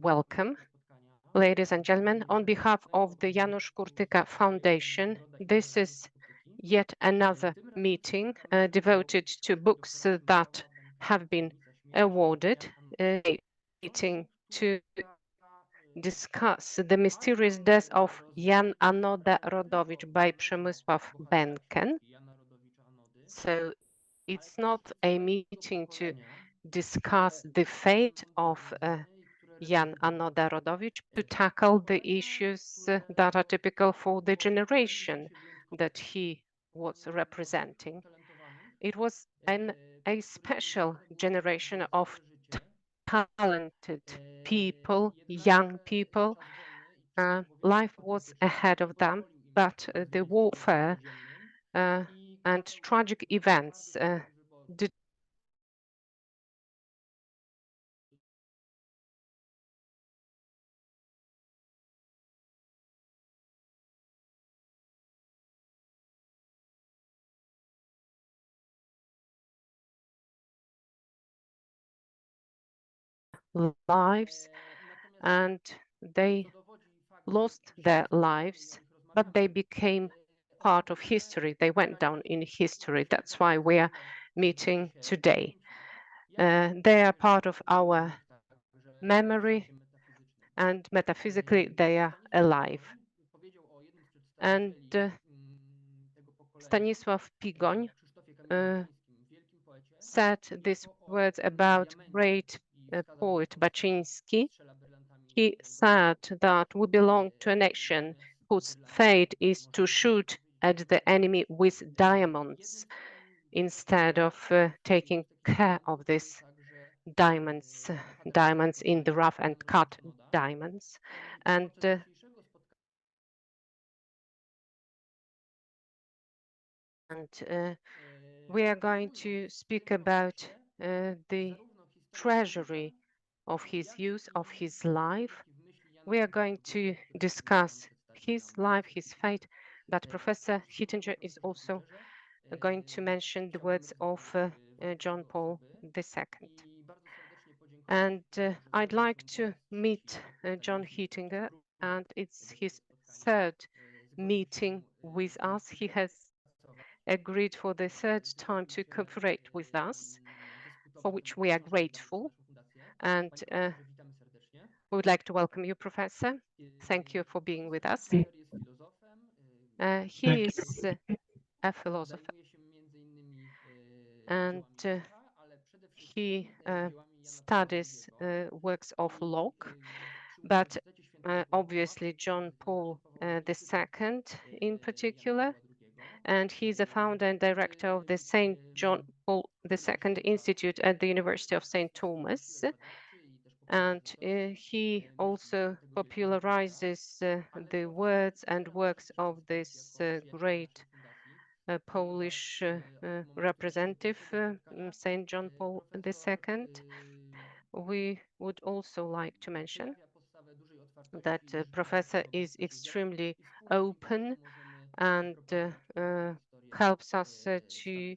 Welcome, ladies and gentlemen. On behalf of the Janusz Foundation, this is yet another meeting devoted to books that have been awarded, a meeting to discuss the mysterious death of Jan Rodowicz by Przemysław Benken. So it's not a meeting to discuss the fate of Jan Rodowicz, to tackle the issues that are typical for the generation that he was representing. It was a special generation of talented people, young people. Life was ahead of them, but the warfare and tragic events did lives, and they lost their lives, but they became part of history. They went down in history. That's why we are meeting today. They are part of our memory, and metaphysically they are alive. And Stanisław Pigoń said these words about great poet Baczyński. He said that we belong to a nation whose fate is to shoot at the enemy with diamonds instead of taking care of these diamonds, diamonds in the rough and cut diamonds. And we are going to speak about the treasury of his youth, of his life. We are going to discuss his life, his fate, but Professor Hittinger is also going to mention the words of John Paul II. And I'd like to meet John Hittinger, and it's his third meeting with us. He has agreed for the third time to cooperate with us, for which we are grateful. And we would like to welcome you, Professor. Thank you for being with us. He is a philosopher, and he studies works of Locke, but obviously John Paul II in particular, and he's a founder and director of the St. John Paul II Institute at the University of St. Thomas. And he also popularizes the words and works of this great Polish representative, St. John Paul II. We would also like to mention that Professor is extremely open and helps us to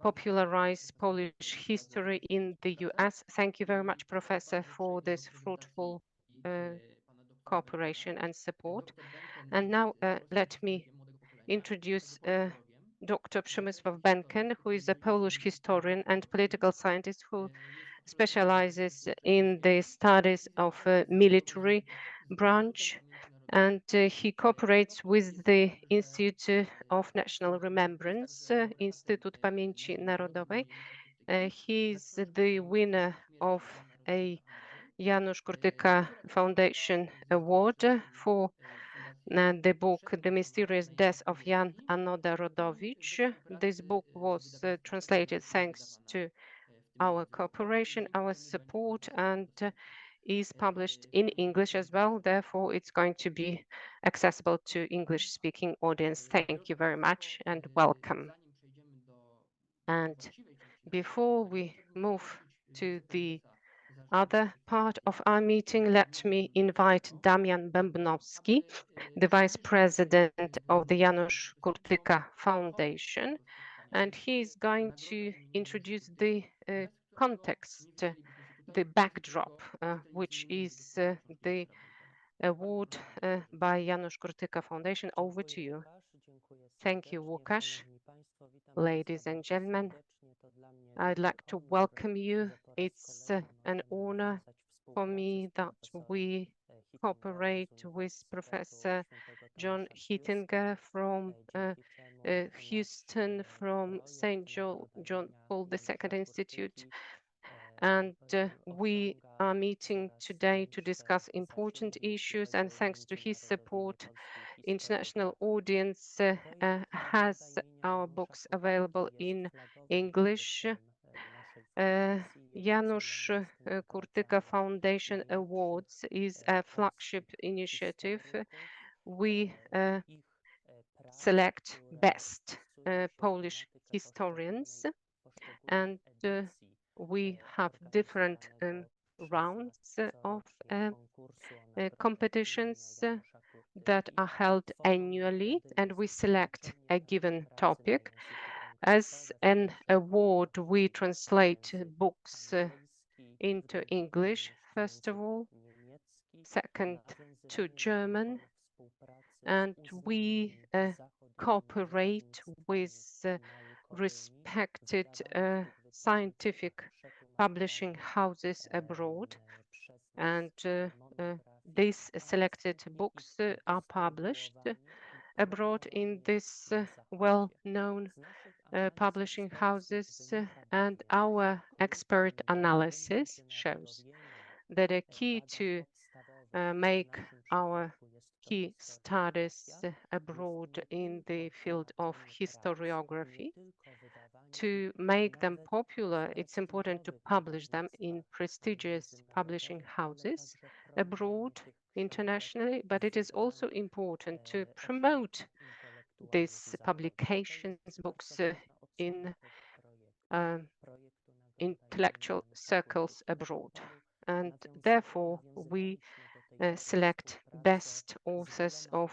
popularize Polish history in the US. Thank you very much, Professor, for this fruitful cooperation and support. And now let me introduce Dr. Przemysław Benken, who is a Polish historian and political scientist who specializes in the studies of military branch, and he cooperates with the Institute of National Remembrance, Instytut Pamięci Narodowej. He is the winner of a Janusz Foundation Award for the book The Mysterious Death of Jan Rodowicz. This book was translated thanks to our cooperation, our support, and is published in English as well. Therefore, it's going to be accessible to English-speaking audience. Thank you very much and welcome. And before we move to the other part of our meeting, let me invite Damian Bębnowski, the Vice President of the Janusz Foundation, and he is going to introduce the context the backdrop, which is the award by Janusz Kurtyka Foundation. Over to you. Thank you, Łukasz. Ladies and gentlemen, I'd like to welcome you. It's an honor for me that we cooperate with Professor John Hittinger from Houston, from St. John Paul II Institute. And we are meeting today to discuss important issues, and thanks to his support, international audience has our books available in English. Janusz Kurtyka Foundation Awards is a flagship initiative. We select best Polish historians, and we have different rounds of competitions that are held annually, and we select a given topic. As an award, we translate books into English, first of all, second to German, and we cooperate with respected scientific publishing houses abroad, and these selected books are published abroad in these well-known publishing houses, and our expert analysis shows that a key to make our key studies abroad in the field of historiography, to make them popular, it's important to publish them in prestigious publishing houses abroad, internationally, but it is also important to promote these publications, books in intellectual circles abroad. And therefore, we select best authors of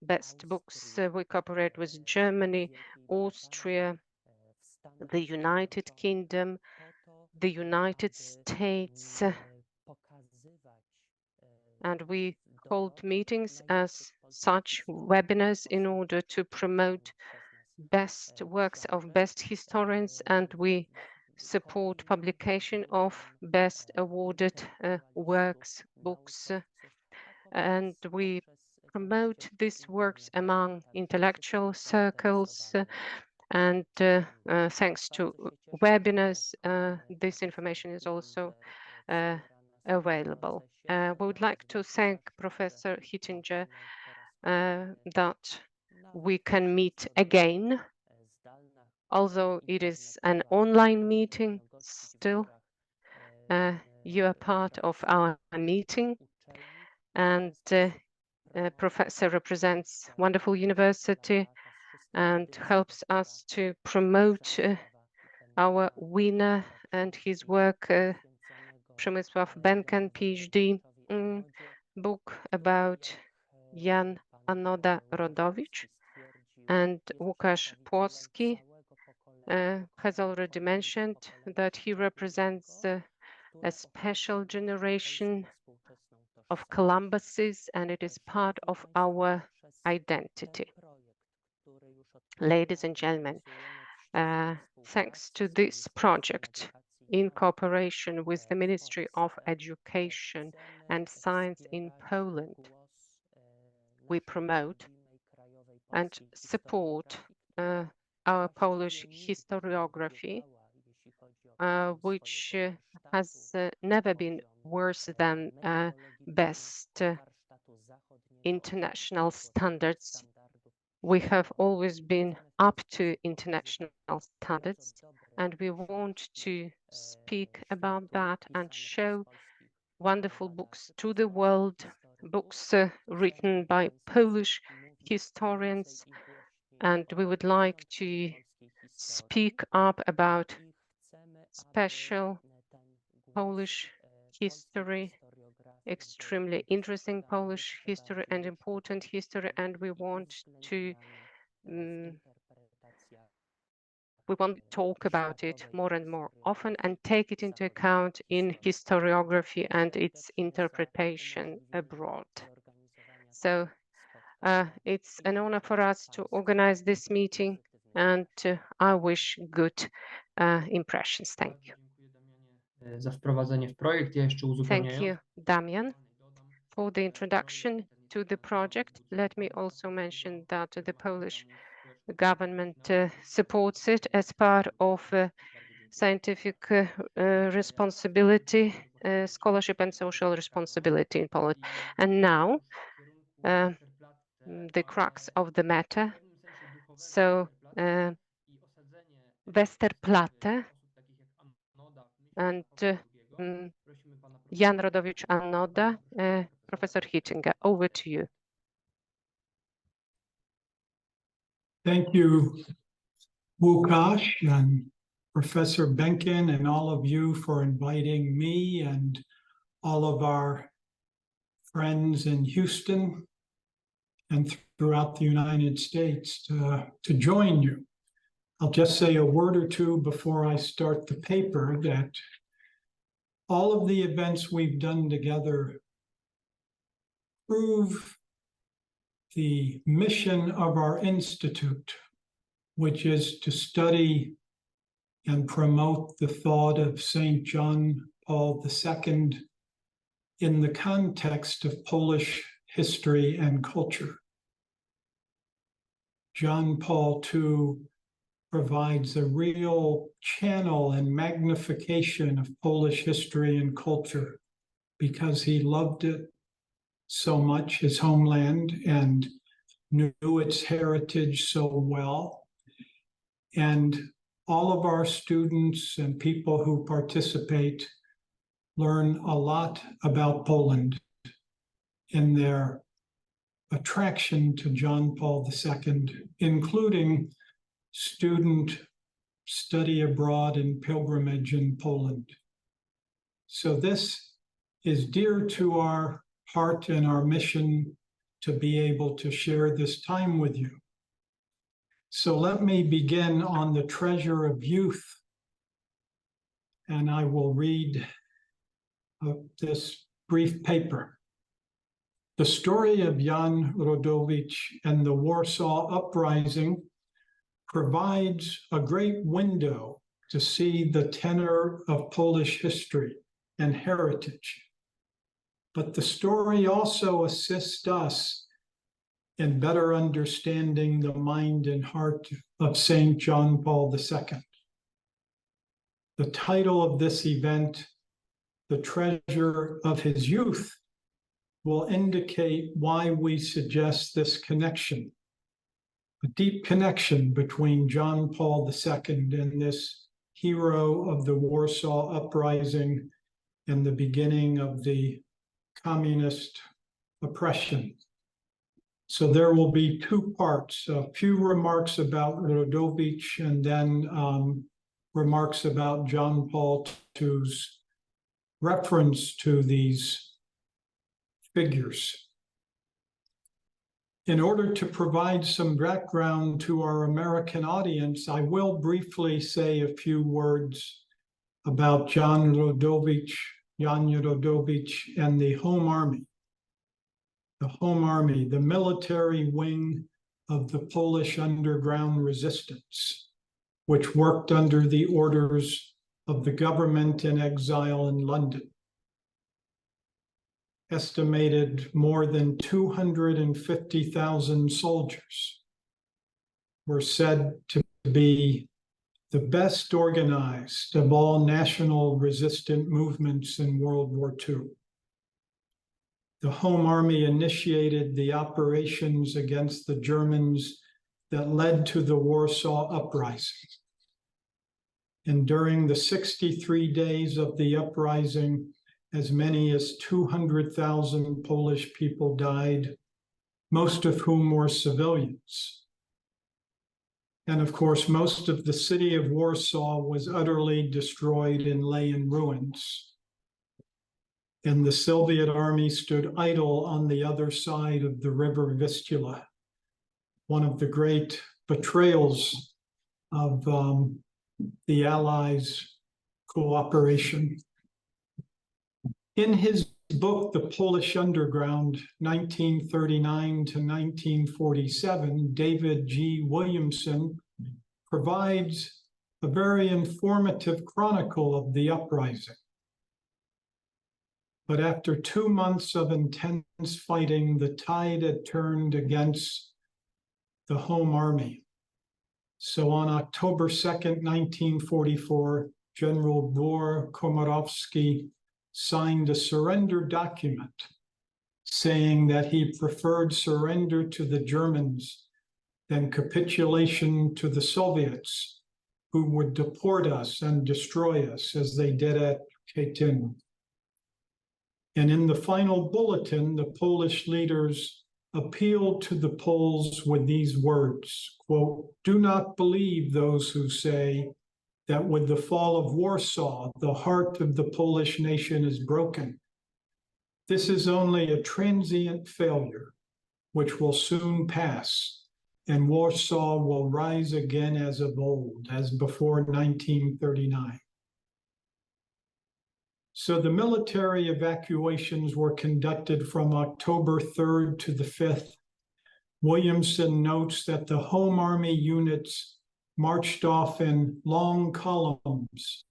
best books. We cooperate with Germany, Austria, the United Kingdom, the United States, and we hold meetings as such webinars in order to promote best works of best historians, and we support publication of best awarded works, books, and we promote these works among intellectual circles, and thanks to webinars, this information is also available. We would like to thank Professor Hittinger that we can meet again, although it is an online meeting. Still, you are part of our meeting, and Professor represents wonderful university and helps us to promote our winner and his work, Przemysław Benken, PhD, book about Jan Rodowicz, and Łukasz Płocki has already mentioned that he represents a special generation of Columbuses, and it is part of our identity. Ladies and gentlemen, thanks to this project, in cooperation with the Ministry of Education and Science in Poland, we promote and support our Polish historiography, which has never been worse than best international standards. We have always been up to international standards, and we want to speak about that and show wonderful books to the world, books written by Polish historians, and we would like to speak up about special Polish history, extremely interesting Polish history and important history, and we want to we want to talk about it more and more often and take it into account in historiography and its interpretation abroad. So it's an honor for us to organize this meeting, and I wish good impressions. Thank you. Za wprowadzenie w projekt. Ja jeszcze uzupełniając. Thank you, Damian, for the introduction to the project. Let me also mention that the Polish government supports it as part of scientific responsibility, scholarship and social responsibility in Poland. And now, the crux of the matter. So, Westerplatte and Jan Rodowicz Anoda, Professor Hittinger, over to you. Thank you, Łukasz and Professor Benken and all of you for inviting me and all of our friends in Houston and throughout the United States to join you. I'll just say a word or two before I start the paper that all of the events we've done together prove the mission of our institute, which is to study and promote the thought of St. John Paul II in the context of Polish history and culture. John Paul II provides a real channel and magnification of Polish history and culture because he loved it so much, his homeland, and knew its heritage so well. And all of our students and people who participate learn a lot about Poland in their attraction to John Paul II, including student study abroad and pilgrimage in Poland. So this is dear to our heart and our mission to be able to share this time with you. So let me begin on the treasure of youth, and I will read this brief paper. The story of Jan Rodowicz and the Warsaw Uprising provides a great window to see the tenor of Polish history and heritage. But the story also assists us in better understanding the mind and heart of St. John Paul II. The title of this event, The Treasure of His Youth, will indicate why we suggest this connection, a deep connection between John Paul II and this hero of the Warsaw Uprising and the beginning of the communist oppression. So there will be two parts, a few remarks about Rodowicz and then remarks about John Paul II's reference to these figures. In order to provide some background to our American audience, I will briefly say a few words about Jan Rodowicz and the Home Army. The Home Army, the military wing of the Polish underground resistance, which worked under the orders of the government in exile in London. Estimated more than 250,000 soldiers were said to be the best organized of all national resistant movements in World War II. The Home Army initiated the operations against the Germans that led to the Warsaw Uprising. And during the 63 days of the uprising, as many as 200,000 Polish people died, most of whom were civilians. And of course, most of the city of Warsaw was utterly destroyed and lay in ruins. And the Soviet army stood idle on the other side of the river Vistula, one of the great betrayals of the Allies' cooperation. In his book, The Polish Underground, 1939 to 1947, David G. Williamson provides a very informative chronicle of the uprising. But after 2 months of intense fighting, the tide had turned against the home army. So on October 2nd, 1944, General Bor Komorowski signed a surrender document saying that he preferred surrender to the Germans than capitulation to the Soviets, who would deport us and destroy us as they did at Katyn. And in the final bulletin, the Polish leaders appealed to the Poles with these words, quote, "Do not believe those who say that with the fall of Warsaw, the heart of the Polish nation is broken. This is only a transient failure, which will soon pass, and Warsaw will rise again as of old, as before 1939. So the military evacuations were conducted from October 3rd to the 5th. Williamson notes that the home army units marched off in long columns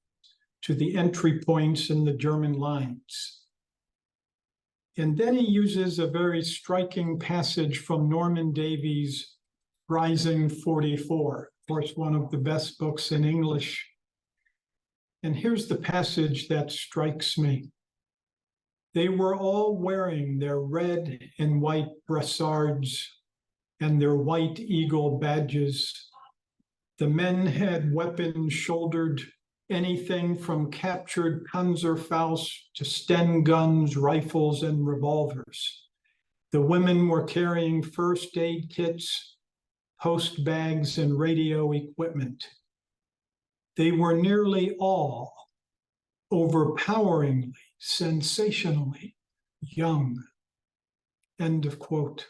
to the entry points in the German lines. And then he uses a very striking passage from Norman Davies' Rising 44, of course, one of the best books in English. And here's the passage that strikes me. They were all wearing their red and white brassards and their white eagle badges. The men had weapons shouldered, anything from captured Panzerfaust to Sten guns, rifles, and revolvers. The women were carrying first aid kits, post bags, and radio equipment. They were nearly all overpoweringly, sensationally young. End of quote.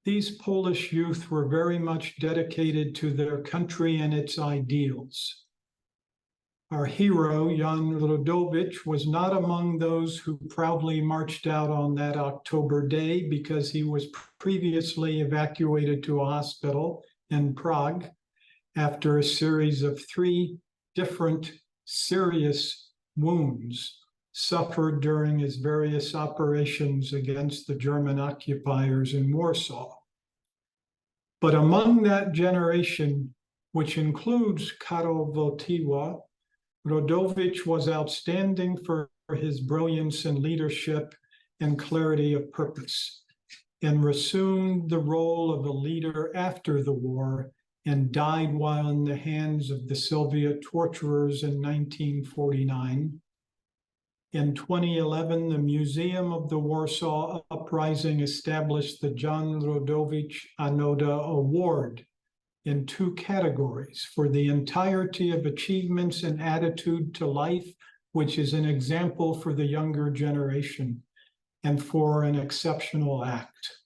These Polish youth were very much dedicated to their country and its ideals. Our hero, Jan Rodowicz, was not among those who proudly marched out on that October day because he was previously evacuated to a hospital in Prague after a series of 3 different serious wounds suffered during his various operations against the German occupiers in Warsaw. But among that generation, which includes Karol Wojtyła, Rodowicz was outstanding for his brilliance in leadership and clarity of purpose, and resumed the role of a leader after the war and died while in the hands of the Soviet torturers in 1949. In 2011, the Museum of the Warsaw Uprising established the Jan Rodowicz Anoda Award in 2 categories: for the entirety of achievements and attitude to life, which is an example for the younger generation, and for an exceptional act.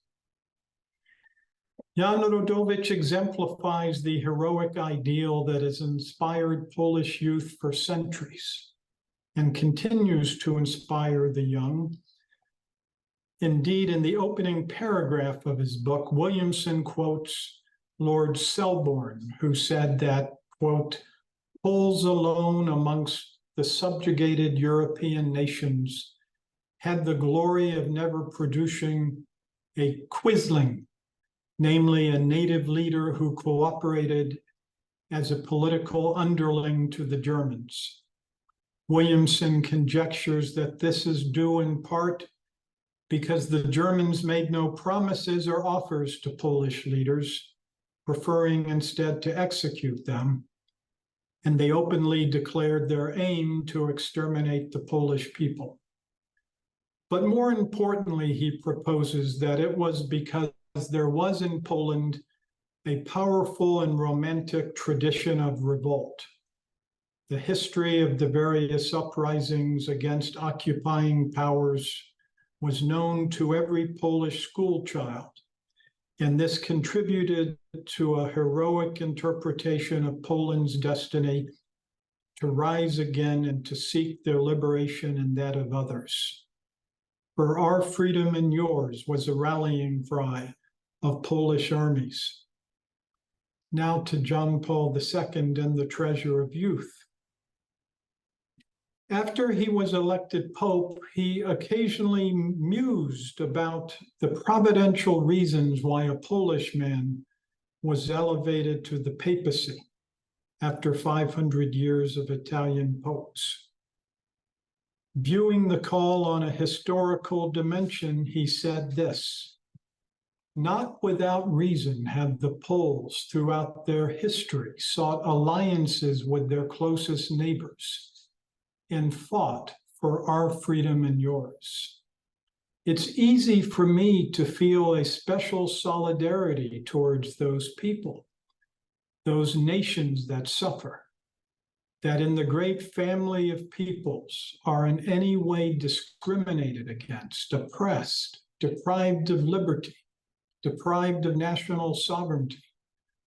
Jan Rodowicz exemplifies the heroic ideal that has inspired Polish youth for centuries and continues to inspire the young. Indeed, in the opening paragraph of his book, Williamson quotes Lord Selborne, who said that, quote, "Poles alone amongst the subjugated European nations had the glory of never producing a quisling, namely a native leader who cooperated as a political underling to the Germans." Williamson conjectures that this is due in part because the Germans made no promises or offers to Polish leaders, preferring instead to execute them, and they openly declared their aim to exterminate the Polish people. But more importantly, he proposes that it was because there was in Poland a powerful and romantic tradition of revolt. The history of the various uprisings against occupying powers was known to every Polish schoolchild, And this contributed to a heroic interpretation of Poland's destiny to rise again and to seek their liberation and that of others. For our freedom and yours was a rallying cry of Polish armies. Now to John Paul II and the treasure of youth. After he was elected Pope, he occasionally mused about the providential reasons why a Polish man was elevated to the papacy after 500 years of Italian popes. Viewing the call on a historical dimension, he said this: "Not without reason have the Poles throughout their history sought alliances with their closest neighbors and fought for our freedom and yours. It's easy for me to feel a special solidarity towards those people, those nations that suffer, that in the great family of peoples are in any way discriminated against, oppressed, deprived of liberty, deprived of national sovereignty,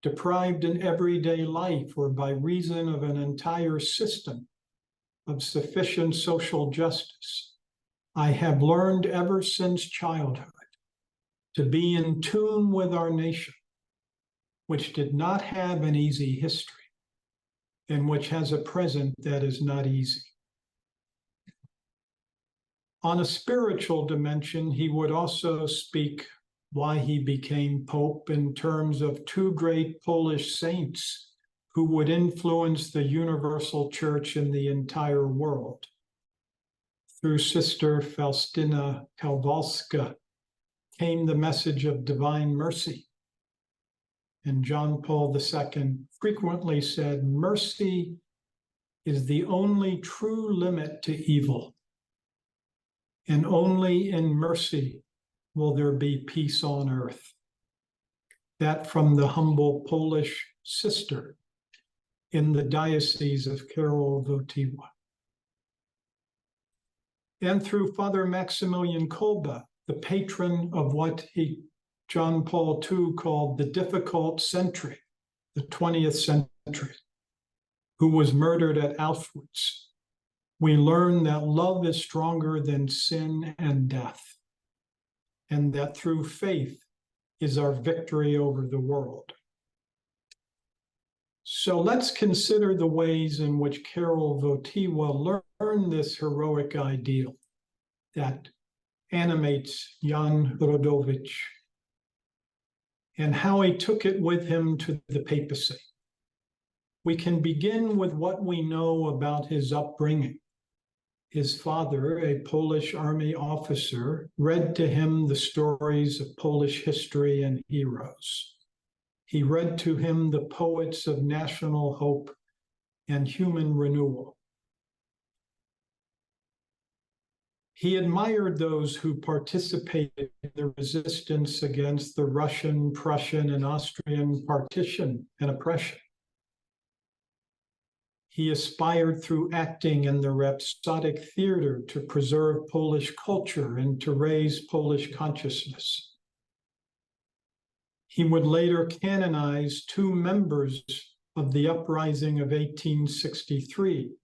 deprived in everyday life or by reason of an entire system of sufficient social justice. I have learned ever since childhood to be in tune with our nation, which did not have an easy history and which has a present that is not easy." On a spiritual dimension, he would also speak why he became Pope in terms of two great Polish saints who would influence the universal church in the entire world. Through Sister Faustina Kowalska came the message of divine mercy. And John Paul II frequently said, "Mercy is the only true limit to evil, and only in mercy will there be peace on earth." That from the humble Polish sister in the Diocese of Karol-Wojtyła. And through Father Maximilian Kolbe, the patron of what John Paul II called the difficult century, the 20th century, who was murdered at Auschwitz, we learn that love is stronger than sin and death, and that through faith is our victory over the world. So let's consider the ways in which Karol-Wojtyła learned this heroic ideal that animates Jan Rodowicz, and how he took it with him to the papacy. We can begin with what we know about his upbringing. His father, a Polish army officer, read to him the stories of Polish history and heroes. He read to him the poets of national hope and human renewal. He admired those who participated in the resistance against the Russian, Prussian, and Austrian partition and oppression. He aspired through acting in the rhapsodic theater to preserve Polish culture and to raise Polish consciousness. He would later canonize two members of the uprising of 1863,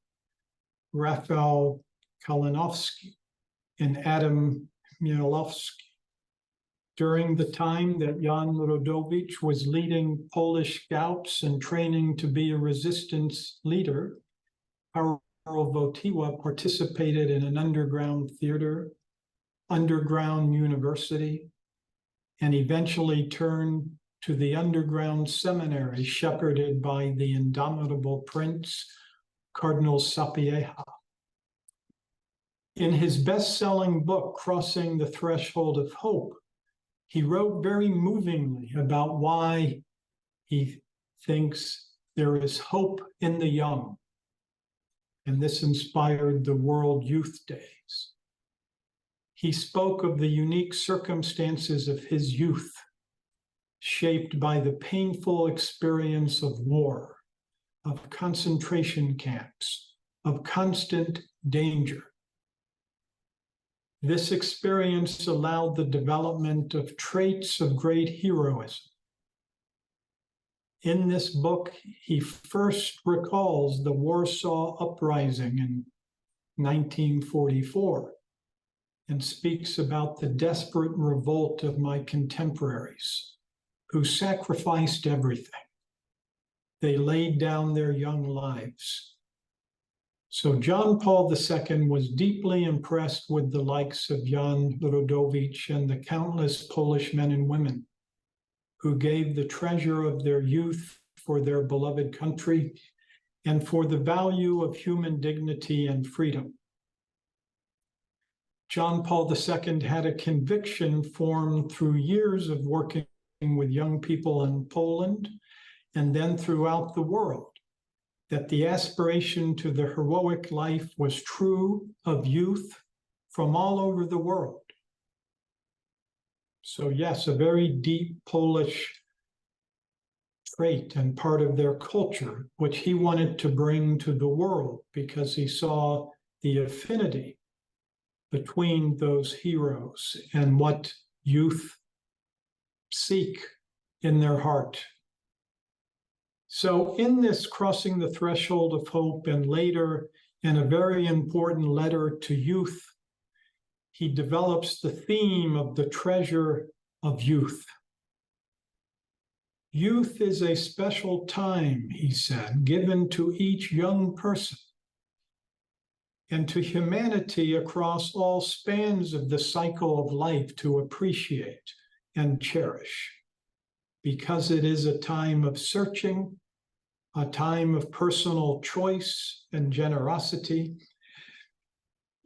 Rafał Kalinowski and Adam Chmielowski, during the time that Jan Rodowicz was leading Polish scouts and training to be a resistance leader. Karol-Wojtyła participated in an underground theater, underground university, and eventually turned to the underground seminary shepherded by the indomitable prince, Cardinal Sapieha. In his best-selling book, Crossing the Threshold of Hope, he wrote very movingly about why he thinks there is hope in the young. And this inspired the World Youth Days. He spoke of the unique circumstances of his youth, shaped by the painful experience of war, of concentration camps, of constant danger. This experience allowed the development of traits of great heroism. In this book, he first recalls the Warsaw Uprising in 1944 and speaks about the desperate revolt of my contemporaries who sacrificed everything. They laid down their young lives. So John Paul II was deeply impressed with the likes of Jan Rodowicz and the countless Polish men and women who gave the treasure of their youth for their beloved country and for the value of human dignity and freedom. John Paul II had a conviction formed through years of working with young people in Poland and then throughout the world, that the aspiration to the heroic life was true of youth from all over the world. So yes, a very deep Polish trait and part of their culture, which he wanted to bring to the world because he saw the affinity between those heroes and what youth seek in their heart. So in this Crossing the Threshold of Hope, and later in a very important letter to youth, he develops the theme of the treasure of youth. Youth is a special time, he said, given to each young person and to humanity across all spans of the cycle of life to appreciate and cherish, because it is a time of searching, a time of personal choice and generosity,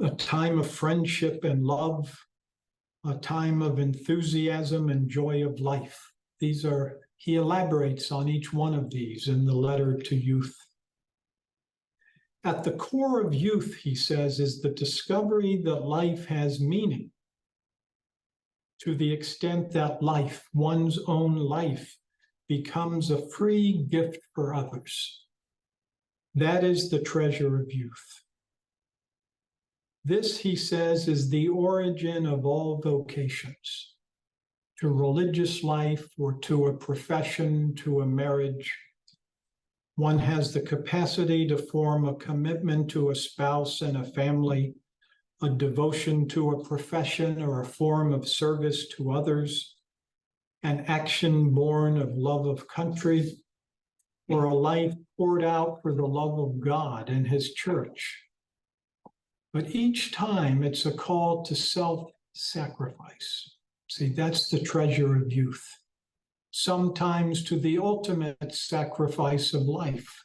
a time of friendship and love, a time of enthusiasm and joy of life. He elaborates on each one of these in the letter to youth. At the core of youth, he says, is the discovery that life has meaning, to the extent that life, one's own life, becomes a free gift for others. That is the treasure of youth. This, he says, is the origin of all vocations, to religious life or to a profession, to a marriage. One has the capacity to form a commitment to a spouse and a family, a devotion to a profession or a form of service to others, an action born of love of country, or a life poured out for the love of God and his church. But each time it's a call to self-sacrifice. See, that's the treasure of youth. Sometimes to the ultimate sacrifice of life.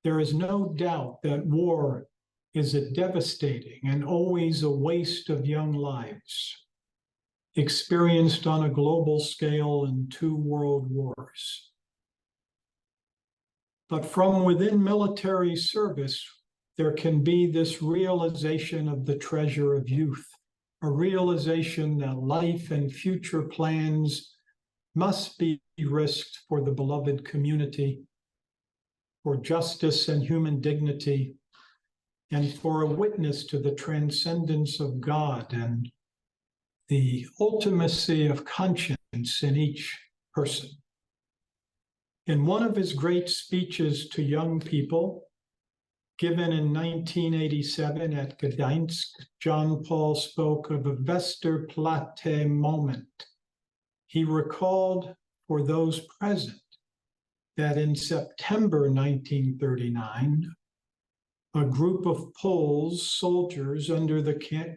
There is no doubt that war is a devastating and always a waste of young lives, experienced on a global scale in 2 world wars. But from within military service, there can be this realization of the treasure of youth, a realization that life and future plans must be risked for the beloved community, for justice and human dignity, and for a witness to the transcendence of God and the ultimacy of conscience in each person. In one of his great speeches to young people, given in 1987 at Gdańsk, John Paul spoke of a Westerplatte moment. He recalled for those present that in September 1939, a group of Poles, soldiers under the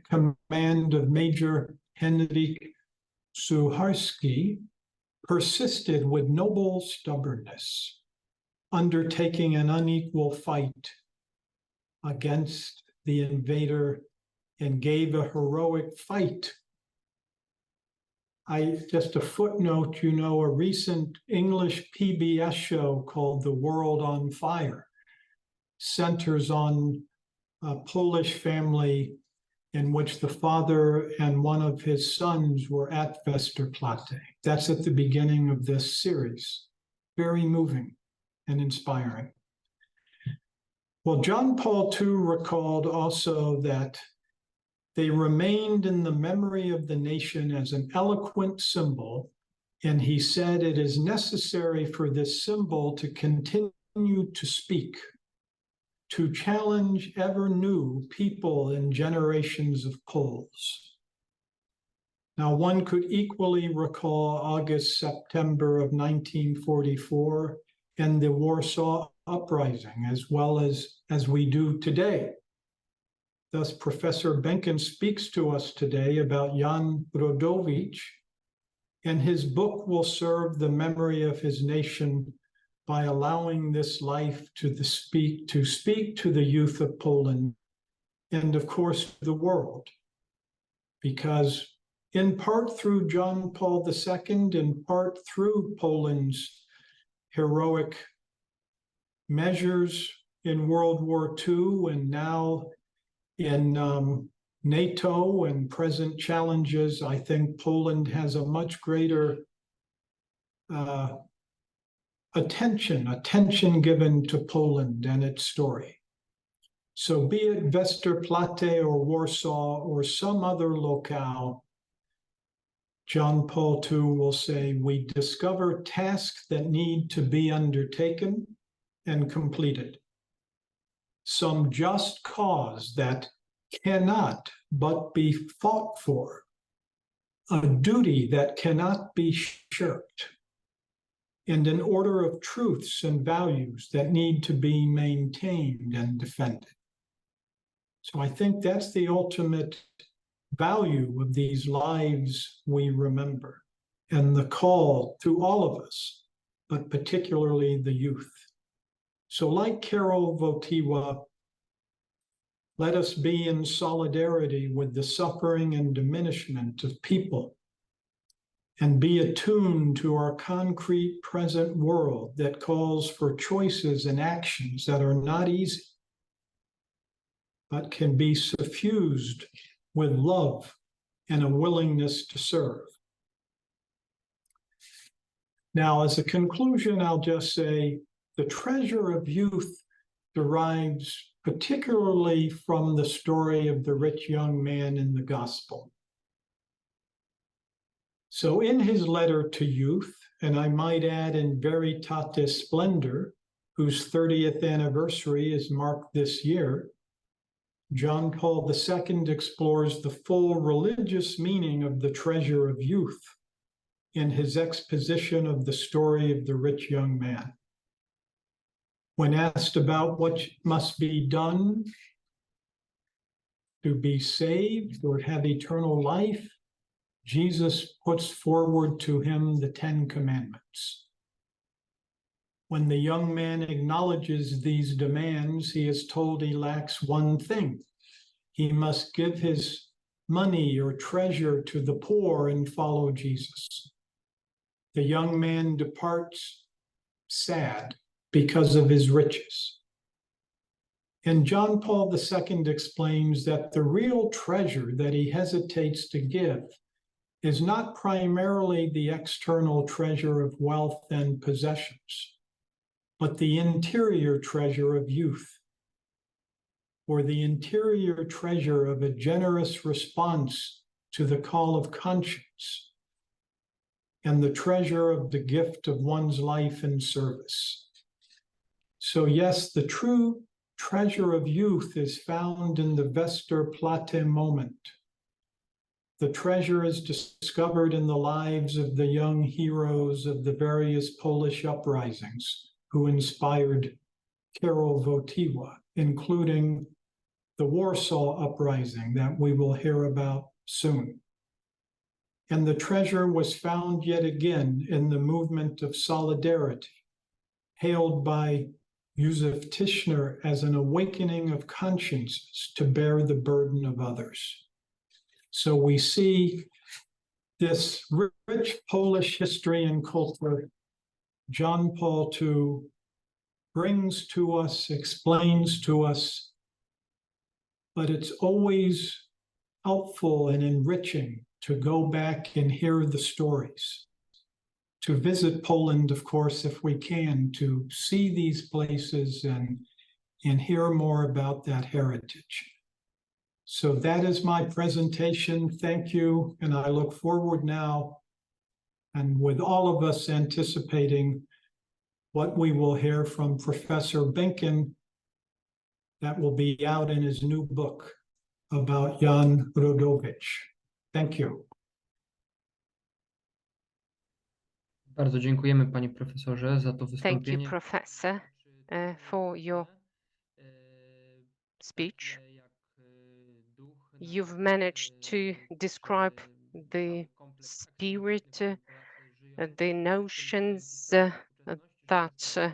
command of Major Henryk Sucharski, persisted with noble stubbornness, undertaking an unequal fight against the invader, and gave a heroic fight. Just a footnote, a recent English PBS show called The World on Fire centers on a Polish family in which the father and one of his sons were at Westerplatte. That's at the beginning of this series. Very moving and inspiring. Well, John Paul II recalled also that They remained in the memory of the nation as an eloquent symbol, and he said it is necessary for this symbol to continue to speak, to challenge ever new people and generations of Poles. Now, one could equally recall August, September of 1944 and the Warsaw Uprising, as well as we do today. Thus, Professor Benken speaks to us today about Jan Rodowicz, and his book will serve the memory of his nation by allowing this life to speak to the youth of Poland and, of course, the world. Because in part through John Paul II, in part through Poland's heroic measures in World War II, and now in NATO and present challenges, I think Poland has a much greater attention given to Poland and its story. So be it Westerplatte or Warsaw or some other locale, John Paul II will say, we discover tasks that need to be undertaken and completed. Some just cause that cannot but be fought for, a duty that cannot be shirked, and an order of truths and values that need to be maintained and defended. So I think that's the ultimate value of these lives we remember, and the call to all of us, but particularly the youth. So like Karol Wojtyła, let us be in solidarity with the suffering and diminishment of people, and be attuned to our concrete present world that calls for choices and actions that are not easy, but can be suffused with love and a willingness to serve. Now, as a conclusion, I'll just say the treasure of youth derives particularly from the story of the rich young man in the gospel. So in his letter to youth, and I might add in Veritatis Splendor, whose 30th anniversary is marked this year, John Paul II explores the full religious meaning of the treasure of youth in his exposition of the story of the rich young man. When asked about what must be done to be saved or have eternal life, Jesus puts forward to him the 10 Commandments. When the young man acknowledges these demands, he is told he lacks one thing. He must give his money or treasure to the poor and follow Jesus. The young man departs sad because of his riches. And John Paul II explains that the real treasure that he hesitates to give is not primarily the external treasure of wealth and possessions, but the interior treasure of youth, or the interior treasure of a generous response to the call of conscience, and the treasure of the gift of one's life and service. So yes, the true treasure of youth is found in the Westerplatte moment. The treasure is discovered in the lives of the young heroes of the various Polish uprisings who inspired Karol Wojtyła, including the Warsaw Uprising that we will hear about soon. And the treasure was found yet again in the movement of solidarity, hailed by Józef Tischner as an awakening of consciences to bear the burden of others. So we see this rich Polish history and culture John Paul II brings to us, explains to us, but it's always helpful and enriching to go back and hear the stories, to visit Poland, of course, if we can, to see these places and hear more about that heritage. So that is my presentation. Thank you. And I look forward now, and with all of us anticipating what we will hear from Professor Benken that will be out in his new book about Jan Rodowicz. Thank you. Bardzo dziękujemy, panie profesorze, za to Thank you, wystąpienie. Professor, for your speech. You've managed to describe the spirit, the notions that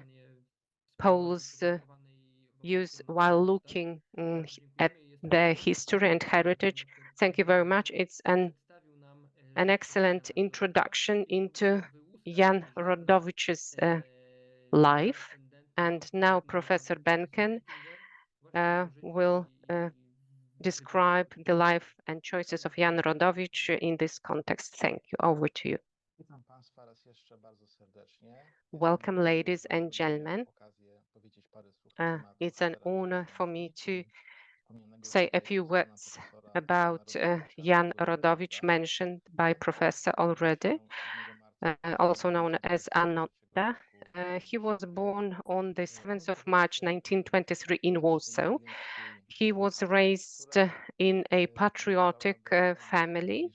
Poles use while looking at their history and heritage. Thank you very much. It's an excellent introduction into Jan Rodowicz's life. And now Professor Benken will describe the life and choices of Jan Rodowicz in this context. Thank you. Over to you. Welcome, ladies and gentlemen. It's an honor for me to say a few words about Jan Rodowicz, mentioned by Professor already, also known as Anoda. He was born on the 7th of March 1923 in Warsaw. He was raised in a patriotic family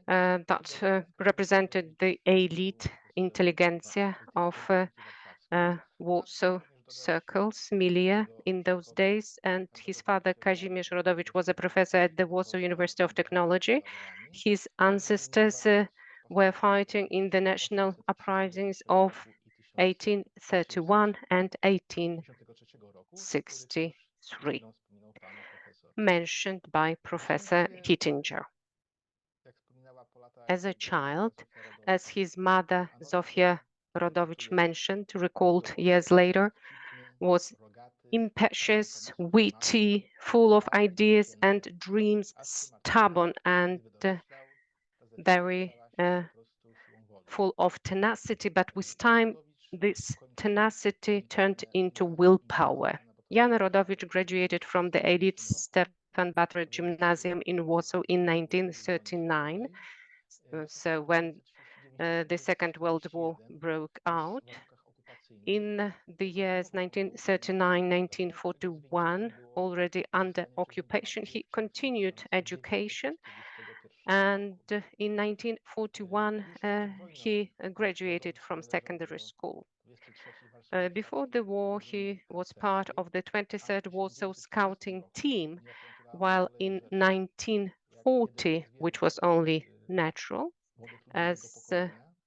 that represented the elite intelligentsia of Warsaw circles, milieu in those days, and his father Kazimierz Rodowicz was a professor at the Warsaw University of Technology. His ancestors were fighting in the national uprisings of 1831 and 1863, mentioned by Professor Hittinger. As a child, as his mother Zofia Rodowicz mentioned, recalled years later, was impetuous, witty, full of ideas and dreams, stubborn and very full of tenacity, but with time, this tenacity turned into willpower. Jan Rodowicz graduated from the elite Stefan Batory Gymnasium in Warsaw in 1939. So when the Second World War broke out. In the years 1939-1941, already under occupation, he continued education. And in 1941, he graduated from secondary school. Before the war, he was part of the 23rd Warsaw Scouting team, while in 1940, which was only natural, as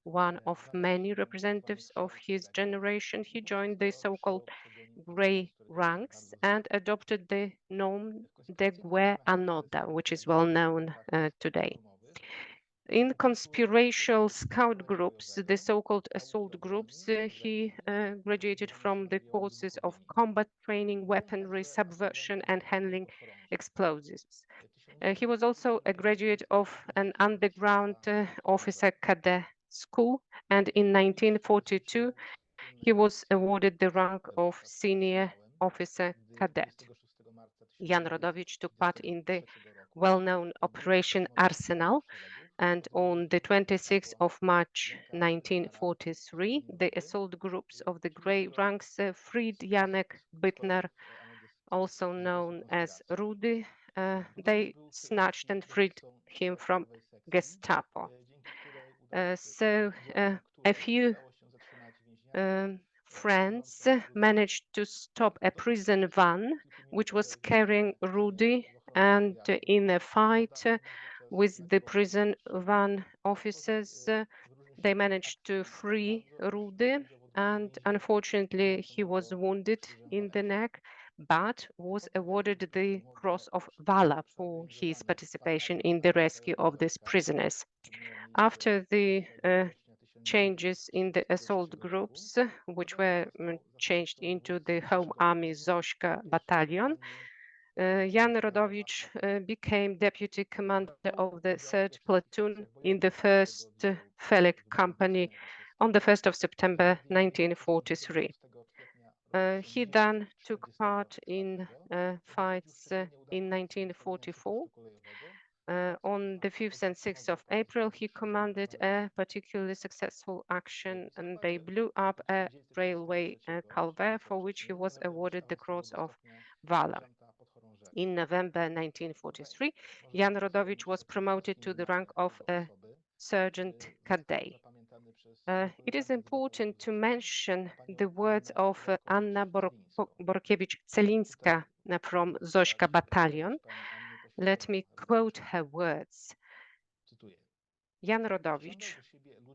one of many representatives of his generation, he joined the so-called gray ranks and adopted the nom de guerre Anoda, which is well known today. In conspiratorial scout groups, the so-called assault groups, he graduated from the courses of combat training, weaponry, subversion, and handling explosives. He was also a graduate of an underground officer cadet school, and in 1942, he was awarded the rank of senior officer cadet. Jan Rodowicz took part in the well-known Operation Arsenal, and on the 26th of March 1943, the assault groups of the Grey Ranks freed Janek Bytner, also known as Rudy. They snatched and freed him from Gestapo. So a few friends managed to stop a prison van which was carrying Rudy, and in a fight with the prison van officers, they managed to free Rudy, and unfortunately he was wounded in the neck, but was awarded the Cross of Valor for his participation in the rescue of these prisoners. After the changes in the assault groups, which were changed into the Home Army Zośka battalion, Jan Rodowicz became deputy commander of the 3rd platoon in the 1st Felek company on the 1st of September 1943. He then took part in fights in 1944. On the 5th and 6th of April, he commanded a particularly successful action, and they blew up a railway culvert, for which he was awarded the Cross of Valor. In November 1943, Jan Rodowicz was promoted to the rank of a sergeant cadet. It is important to mention the words of Anna Borkiewicz-Celińska from Zośka Battalion. Let me quote her words. Jan Rodowicz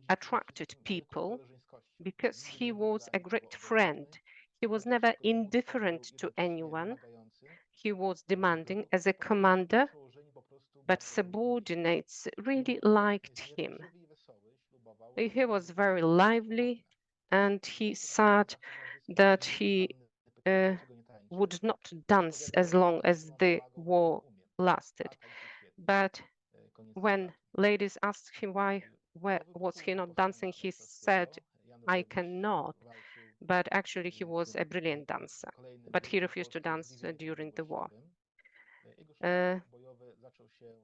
attracted people because he was a great friend. He was never indifferent to anyone. He was demanding as a commander, but subordinates really liked him. He was very lively, and he said that he would not dance as long as the war lasted. But when ladies asked him why was he not dancing, he said, "I cannot." But actually, he was a brilliant dancer. But he refused to dance during the war.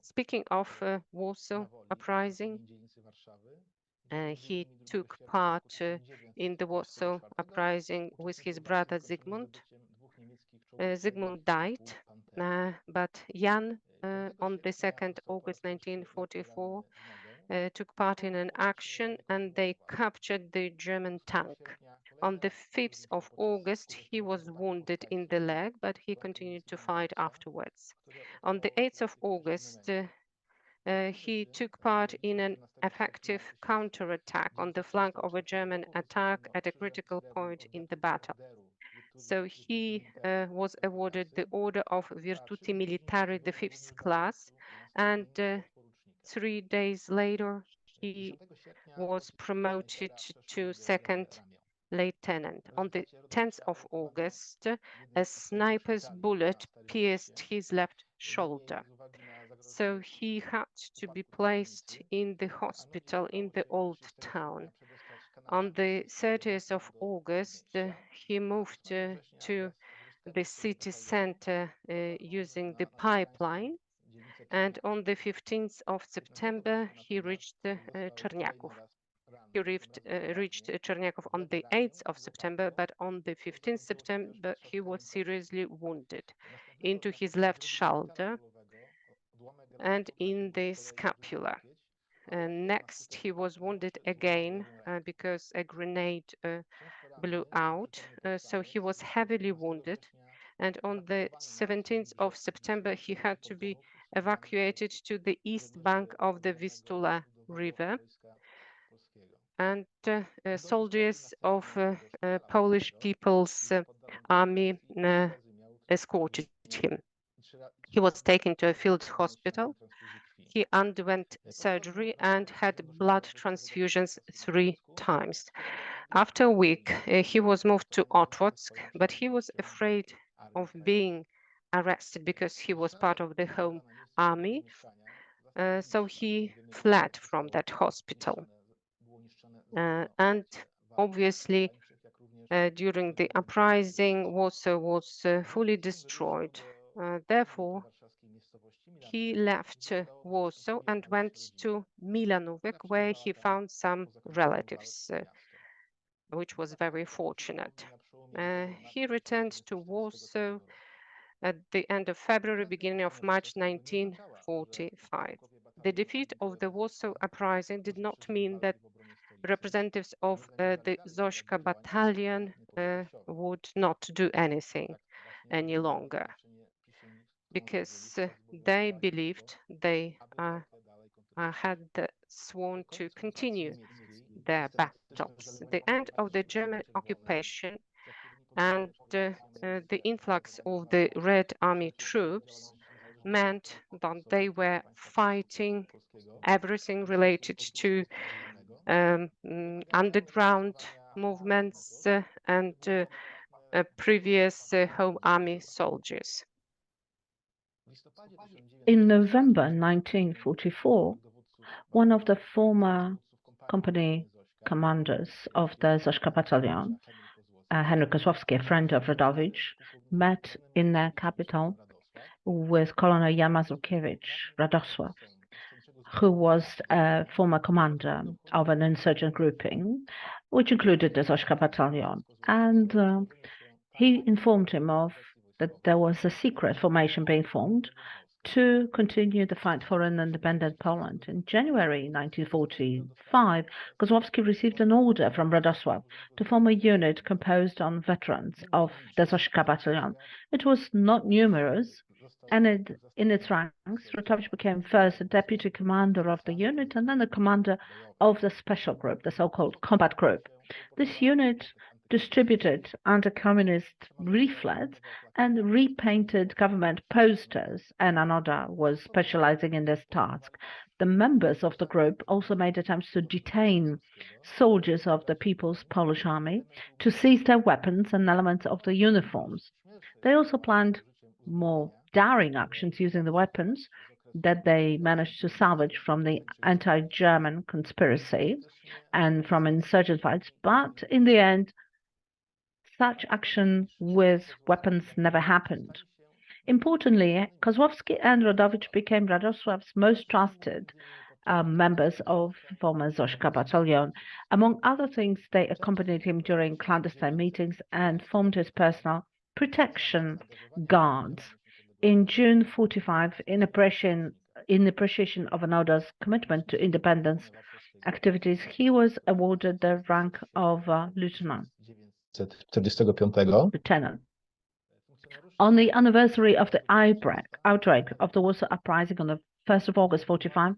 Speaking of Warsaw Uprising, he took part in the Warsaw Uprising with his brother Zygmunt. Zygmunt died, but Jan, on the 2nd August 1944, took part in an action, and they captured the German tank. On the 5th of August, he was wounded in the leg, but he continued to fight afterwards. On the 8th of August, he took part in an effective counterattack on the flank of a German attack at a critical point in the battle. So he was awarded the Order of Virtuti Militari, the 5th class, and 3 days later, he was promoted to second lieutenant. On the 10th of August, a sniper's bullet pierced his left shoulder. So he had to be placed in the hospital in the old town. On the 30th of August, he moved to the city center using the pipeline. And on the 15th of September, he reached Czerniaków. He reached Czerniaków on the 8th of September, but on the 15th September, he was seriously wounded into his left shoulder and in the scapula. Next, he was wounded again because a grenade blew out. So he was heavily wounded. And on the 17th of September, he had to be evacuated to the east bank of the Vistula River. And soldiers of Polish People's Army escorted him. He was taken to a field hospital. He underwent surgery and had blood transfusions 3 times. After a week, he was moved to Otwock, but he was afraid of being arrested because he was part of the Home Army. So he fled from that hospital. And obviously, during the uprising, Warsaw was fully destroyed. Therefore, he left Warsaw and went to Milanówek, where he found some relatives, which was very fortunate. He returned to Warsaw at the end of February, beginning of March 1945. The defeat of the Warsaw Uprising did not mean that representatives of the Zośka Battalion would not do anything any longer, because they believed they had sworn to continue their battles. The end of the German occupation and the influx of the Red Army troops meant that they were fighting everything related to underground movements and previous Home Army soldiers. In November 1944, one of the former company commanders of the Zośka Battalion Henryk Kozłowski, a friend of Rodowicz, met in their capital with Colonel Jan Rodowicz, who was a former commander of an insurgent grouping, which included the Zośka battalion. And he informed him that there was a secret formation being formed to continue the fight for an independent Poland. In January 1945, Kozłowski received an order from Radosław to form a unit composed of veterans of the Zośka battalion. It was not numerous, and in its ranks, Rodowicz became first a deputy commander of the unit and then a commander of the special group, the so-called combat group. This unit distributed anti-communist leaflets and repainted government posters, and Anoda was specializing in this task. The members of the group also made attempts to detain soldiers of the People's Polish Army, to seize their weapons and elements of the uniforms. They also planned more daring actions using the weapons that they managed to salvage from the anti-German conspiracy and from insurgent fights, but in the end, such action with weapons never happened. Importantly, Kozłowski and Rodowicz became Radosław's most trusted members of former Zośka battalion. Among other things, they accompanied him during clandestine meetings and formed his personal protection guards. In June 1945, in appreciation of Anoda's commitment to independence activities, he was awarded the rank of lieutenant. On the anniversary of the outbreak of the Warsaw Uprising on the 1st of August 1945,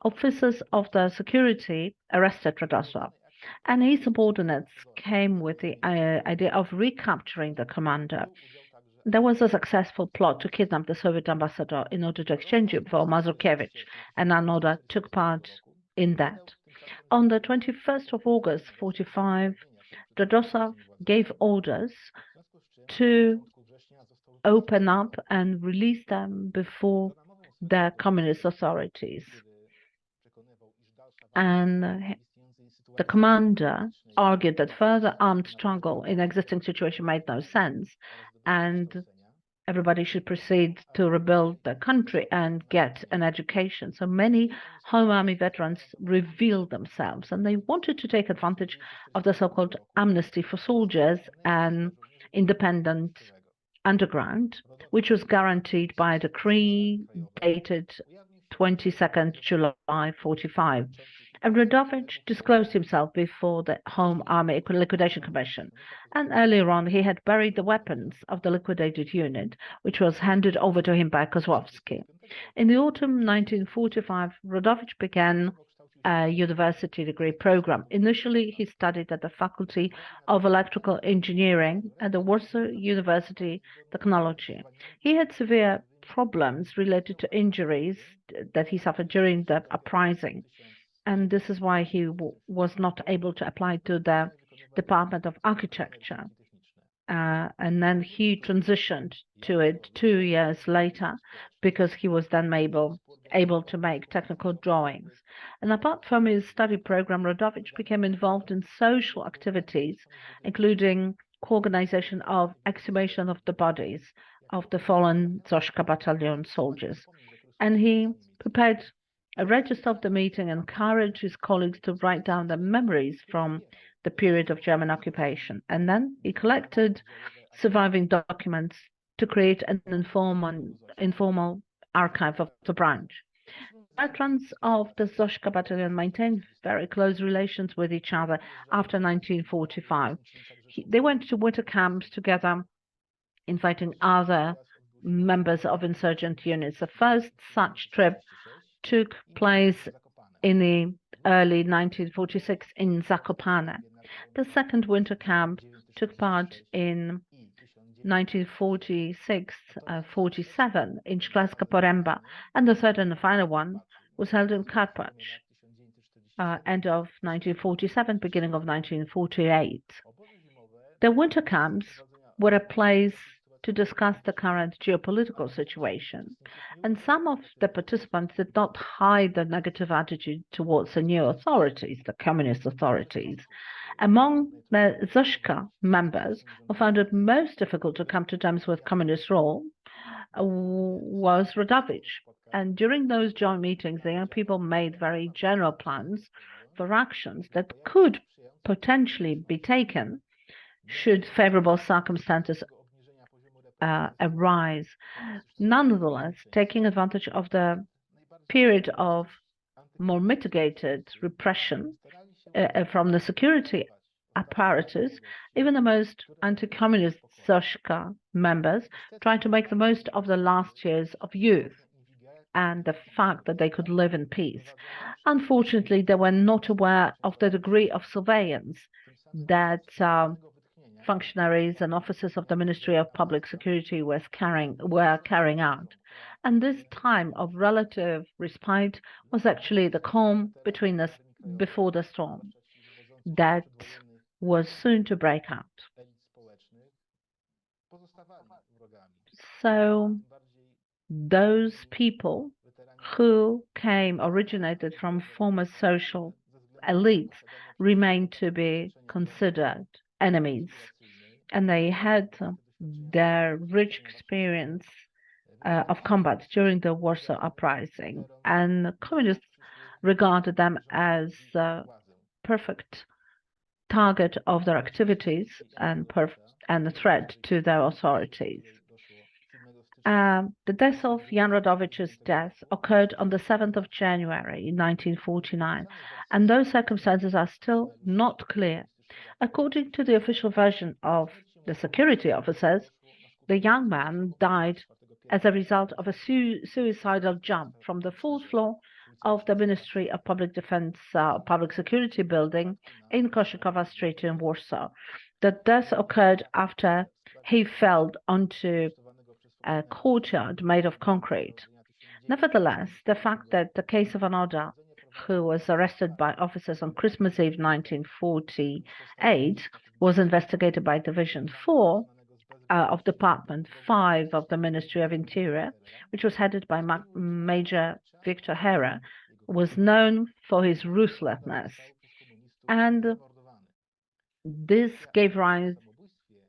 officers of the security arrested Radosław, and his subordinates came with the idea of recapturing the commander. There was a successful plot to kidnap the Soviet ambassador in order to exchange him for Mazurkiewicz, and Anoda took part in that. On the 21st of August 1945, Radosław gave orders to open up and release them before the communist authorities. And the commander argued that further armed struggle in the existing situation made no sense, and everybody should proceed to rebuild the country and get an education. So many Home Army veterans revealed themselves, and they wanted to take advantage of the so-called amnesty for soldiers and independent underground, which was guaranteed by a decree dated 22nd July 1945. And Rodowicz disclosed himself before the Home Army Liquidation Commission. And earlier on, he had buried the weapons of the liquidated unit, which was handed over to him by Kozłowski. In the autumn 1945, Rodowicz began a university degree program. Initially, he studied at the Faculty of Electrical Engineering at the Warsaw University Technology. He had severe problems related to injuries that he suffered during the uprising, and this is why he was not able to apply to the Department of Architecture. And then he transitioned to it 2 years later because he was then able to make technical drawings. And apart from his study program, Rodowicz became involved in social activities, including co-organization of exhumation of the bodies of the fallen Zośka battalion soldiers. And he prepared a register of the meeting and encouraged his colleagues to write down their memories from the period of German occupation. And then he collected surviving documents to create an informal archive of the branch. Veterans of the Zośka battalion maintained very close relations with each other after 1945. They went to winter camps together, inviting other members of insurgent units. The first such trip took place in the early 1946 in Zakopane. The second winter camp took part in 1946-47 in Szklarska Poręba, and the third and the final one was held in Karpacz, end of 1947, beginning of 1948. The winter camps were a place to discuss the current geopolitical situation. And some of the participants did not hide their negative attitude towards the new authorities, the communist authorities. Among the Zośka members who found it most difficult to come to terms with communist rule was Rodowicz. And during those joint meetings, the young people made very general plans for actions that could potentially be taken should favorable circumstances arise. Nonetheless, taking advantage of the period of more mitigated repression from the security apparatus, even the most anti-communist Zośka members tried to make the most of the last years of youth and the fact that they could live in peace. Unfortunately, they were not aware of the degree of surveillance that functionaries and officers of the Ministry of Public Security were carrying out. And this time of relative respite was actually the calm before the storm that was soon to break out. So those people who originated from former social elites remained to be considered enemies, and they had their rich experience of combat during the Warsaw Uprising, and communists regarded them as a perfect target of their activities and a threat to their authorities. The death of Jan Rodowicz's death occurred on the 7th of January 1949, and those circumstances are still not clear. According to the official version of the security officers, the young man died as a result of a suicidal jump from the fourth floor of the Ministry of Public Defense Public Security building in Koszykowa Street in Warsaw. The death occurred after he fell onto a courtyard made of concrete. Nevertheless, the fact that the case of Anoda, who was arrested by officers on Christmas Eve 1948, was investigated by Division 4 of Department 5 of the Ministry of Interior, which was headed by Major Victor Hera, was known for his ruthlessness. And this gave rise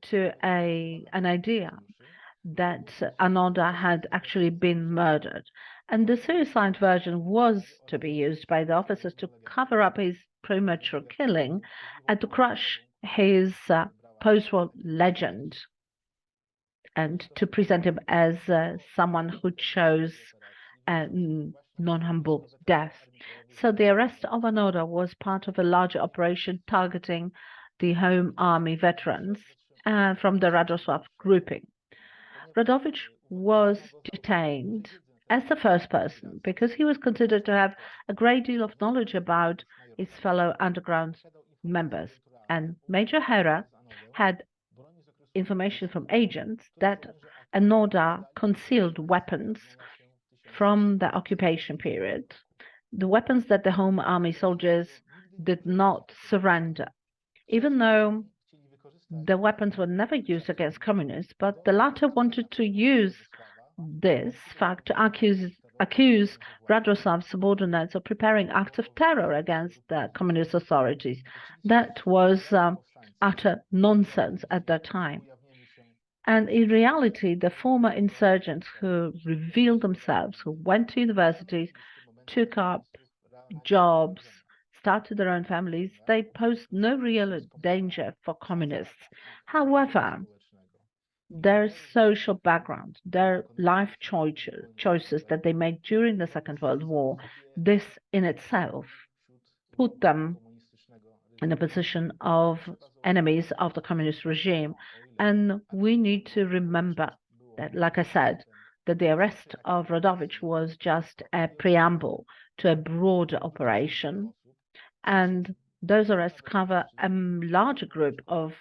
to an idea that Anoda had actually been murdered. And the suicide version was to be used by the officers to cover up his premature killing and to crush his post-war legend and to present him as someone who chose a non-humble death. So the arrest of Anoda was part of a larger operation targeting the Home Army veterans from the Radosław grouping. Rodowicz was detained as the first person because he was considered to have a great deal of knowledge about his fellow underground members. And Major Hera had information from agents that Anoda concealed weapons from the occupation period, the weapons that the Home Army soldiers did not surrender, even though the weapons were never used against communists, but the latter wanted to use this fact to accuse Radosław's subordinates of preparing acts of terror against the communist authorities. That was utter nonsense at that time. And in reality, the former insurgents who revealed themselves, who went to universities, took up jobs, started their own families, they posed no real danger for communists. However, their social background, their life choices that they made during the Second World War, this in itself put them in a position of enemies of the communist regime. And we need to remember that, like I said, that the arrest of Rodowicz was just a preamble to a broader operation. And those arrests cover a larger group of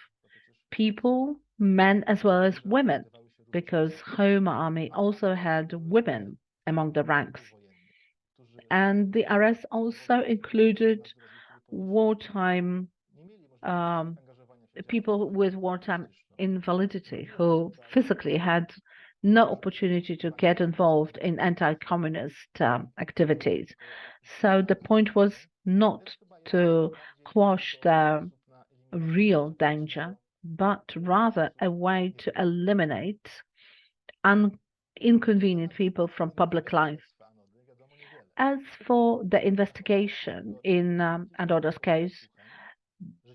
people, men as well as women, because Home Army also had women among the ranks. And the arrests also included wartime people with wartime invalidity who physically had no opportunity to get involved in anti-communist activities. So the point was not to quash the real danger, but rather a way to eliminate inconvenient people from public life. As for the investigation in Anoda's case,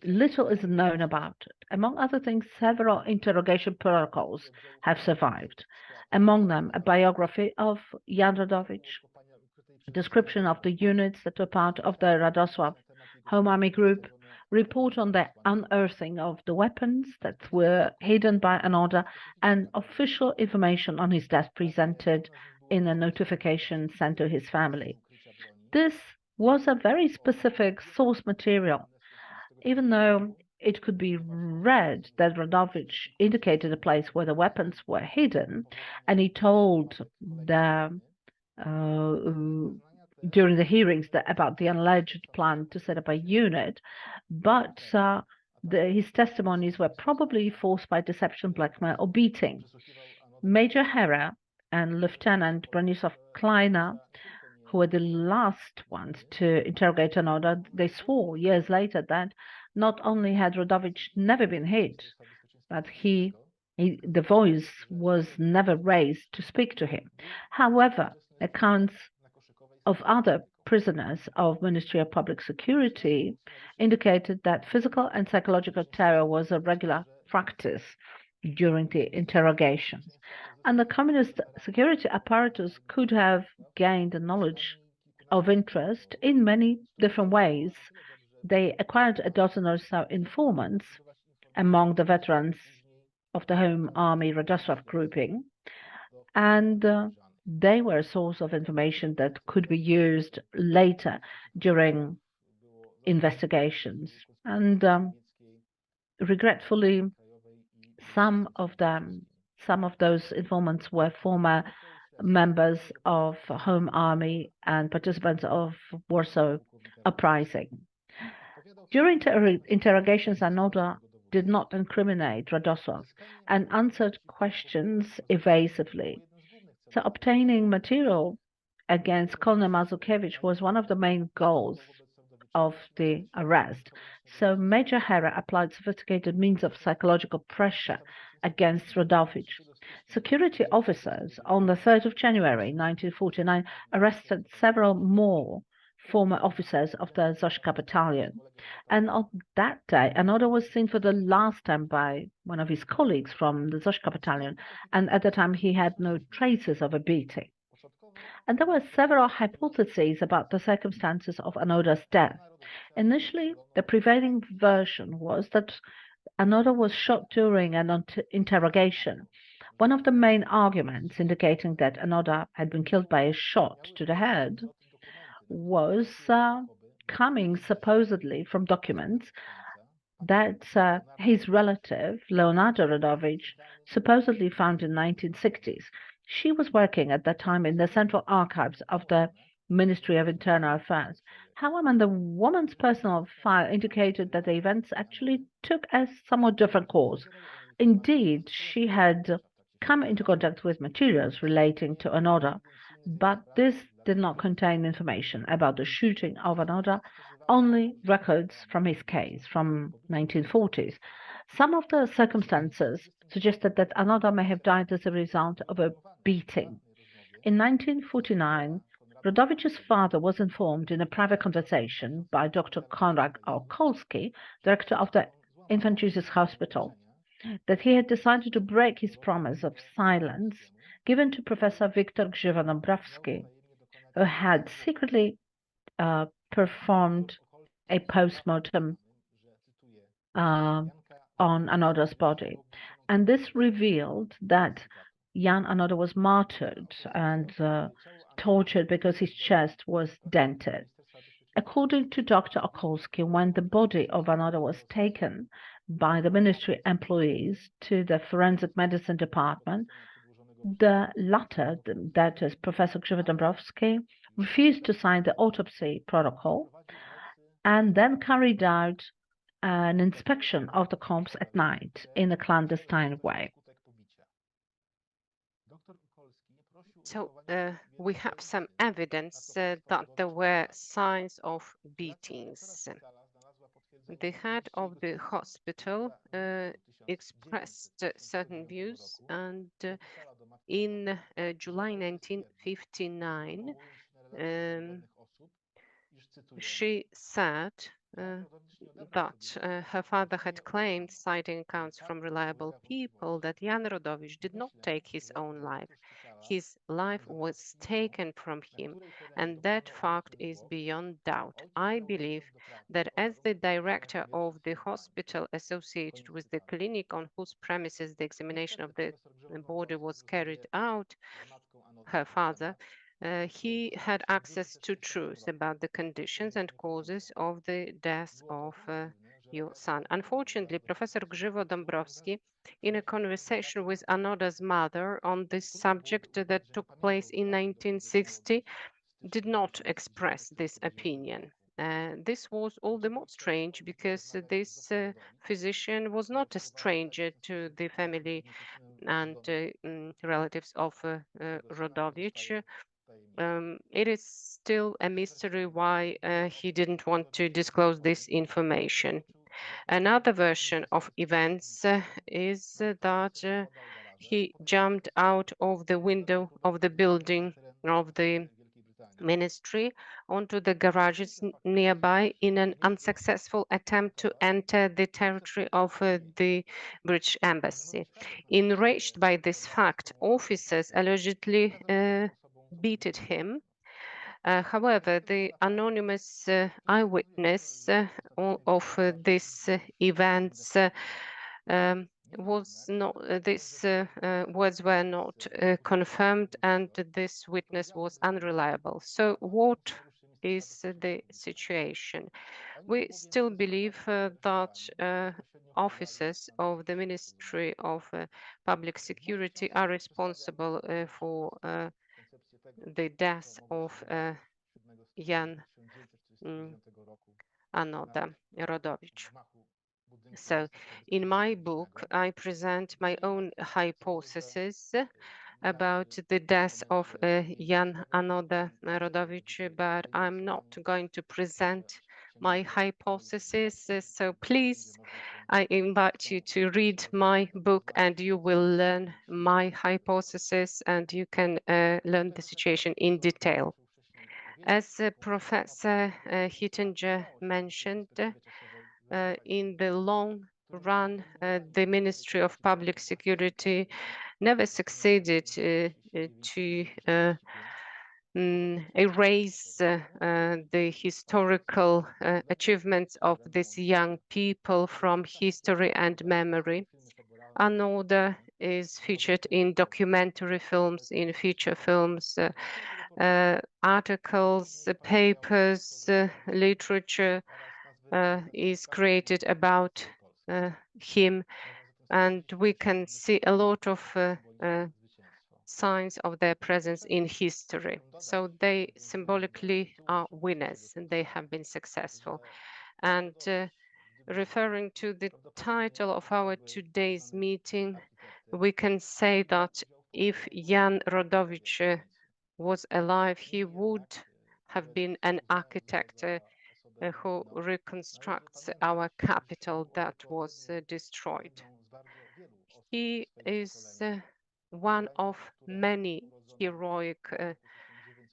little is known about it. Among other things, several interrogation protocols have survived. Among them, a biography of Jan Rodowicz, a description of the units that were part of the Radosław Home Army Group, report on the unearthing of the weapons that were hidden by Anoda, and official information on his death presented in a notification sent to his family. This was a very specific source material, even though it could be read that Rodowicz indicated a place where the weapons were hidden, and he told the during the hearings about the alleged plan to set up a unit, but his testimonies were probably forced by deception, blackmail, or beating. Major Hera and Lieutenant Bronisław Kleina, who were the last ones to interrogate Anoda, they swore years later that not only had Rodowicz never been hit, but the voice was never raised to speak to him. However, accounts of other prisoners of Ministry of Public Security indicated that physical and psychological terror was a regular practice during the interrogations. And the communist security apparatus could have gained a knowledge of interest in many different ways. They acquired a dozen or so informants among the veterans of the Home Army Radosław grouping, and they were a source of information that could be used later during investigations. And regretfully, some of those informants were former members of Home Army and participants of Warsaw Uprising. During interrogations, Anoda did not incriminate Radosław and answered questions evasively. So obtaining material against Colonel Mazurkiewicz was one of the main goals of the arrest. So Major Hera applied sophisticated means of psychological pressure against Rodowicz. Security officers on the 3rd of January 1949 arrested several more former officers of the Zośka battalion. And on that day, Anoda was seen for the last time by one of his colleagues from the Zośka battalion, and at the time he had no traces of a beating. And there were several hypotheses about the circumstances of Anoda's death. Initially, the prevailing version was that Anoda was shot during an interrogation. One of the main arguments indicating that Anoda had been killed by a shot to the head was coming supposedly from documents that his relative, Leonardo Rodowicz, supposedly found in 1960s. She was working at that time in the Central Archives of the Ministry of Internal Affairs. However, the woman's personal file indicated that the events actually took a somewhat different course. Indeed, she had come into contact with materials relating to Anoda, but this did not contain information about the shooting of Anoda, only records from his case from 1940s. Some of the circumstances suggested that Anoda may have died as a result of a beating. In 1949, Rodowicz's father was informed in a private conversation by Dr. Konrad Okolski, director of the Infant Jesus Hospital, that he had decided to break his promise of silence given to Professor Viktor Grzywa-Dąbrowski, who had secretly performed a post-mortem on Anoda's body. And this revealed that Jan Anoda was martyred and tortured because his chest was dented. According to Dr. Okolski, when the body of Anoda was taken by the ministry employees to the forensic medicine department, the latter, that is Professor Grzywa-Dąbrowski, refused to sign the autopsy protocol and then carried out an inspection of the camps at night in a clandestine way. So we have some evidence that there were signs of beatings. The head of the hospital expressed certain views, and in July 1959, she said that her father had claimed, citing accounts from reliable people, that Jan Rodowicz did not take his own life. His life was taken from him, and that fact is beyond doubt. I believe that as the director of the hospital associated with the clinic on whose premises the examination of the body was carried out, her father, he had access to truth about the conditions and causes of the death of your son. Unfortunately, Professor Grzywo Dąbrowski, in a conversation with Anoda's mother on this subject that took place in 1960, did not express this opinion. This was all the more strange because this physician was not a stranger to the family and relatives of Rodowicz. It is still a mystery why he didn't want to disclose this information. Another version of events is that he jumped out of the window of the building of the ministry onto the garages nearby in an unsuccessful attempt to enter the territory of the British embassy. Enraged by this fact, officers allegedly beated him. However, the anonymous eyewitness of these events was not these words were not confirmed, and this witness was unreliable. So what is the situation? We still believe that officers of the Ministry of Public Security are responsible for the death of Jan Anoda Rodowicz. So in my book, I present my own hypothesis about the death of Jan Anoda Rodowicz, but I'm not going to present my hypothesis. So please, I invite you to read my book and you will learn my hypothesis and you can learn the situation in detail. As Professor Hittinger mentioned, in the long run, the Ministry of Public Security never succeeded to erase the historical achievements of these young people from history and memory. Anoda is featured in documentary films, in feature films, articles, papers, literature is created about him, and we can see a lot of signs of their presence in history. So they symbolically are winners and they have been successful. And referring to the title of our today's meeting, we can say that if Jan Rodowicz was alive, he would have been an architect who reconstructs our capital that was destroyed. He is one of many heroic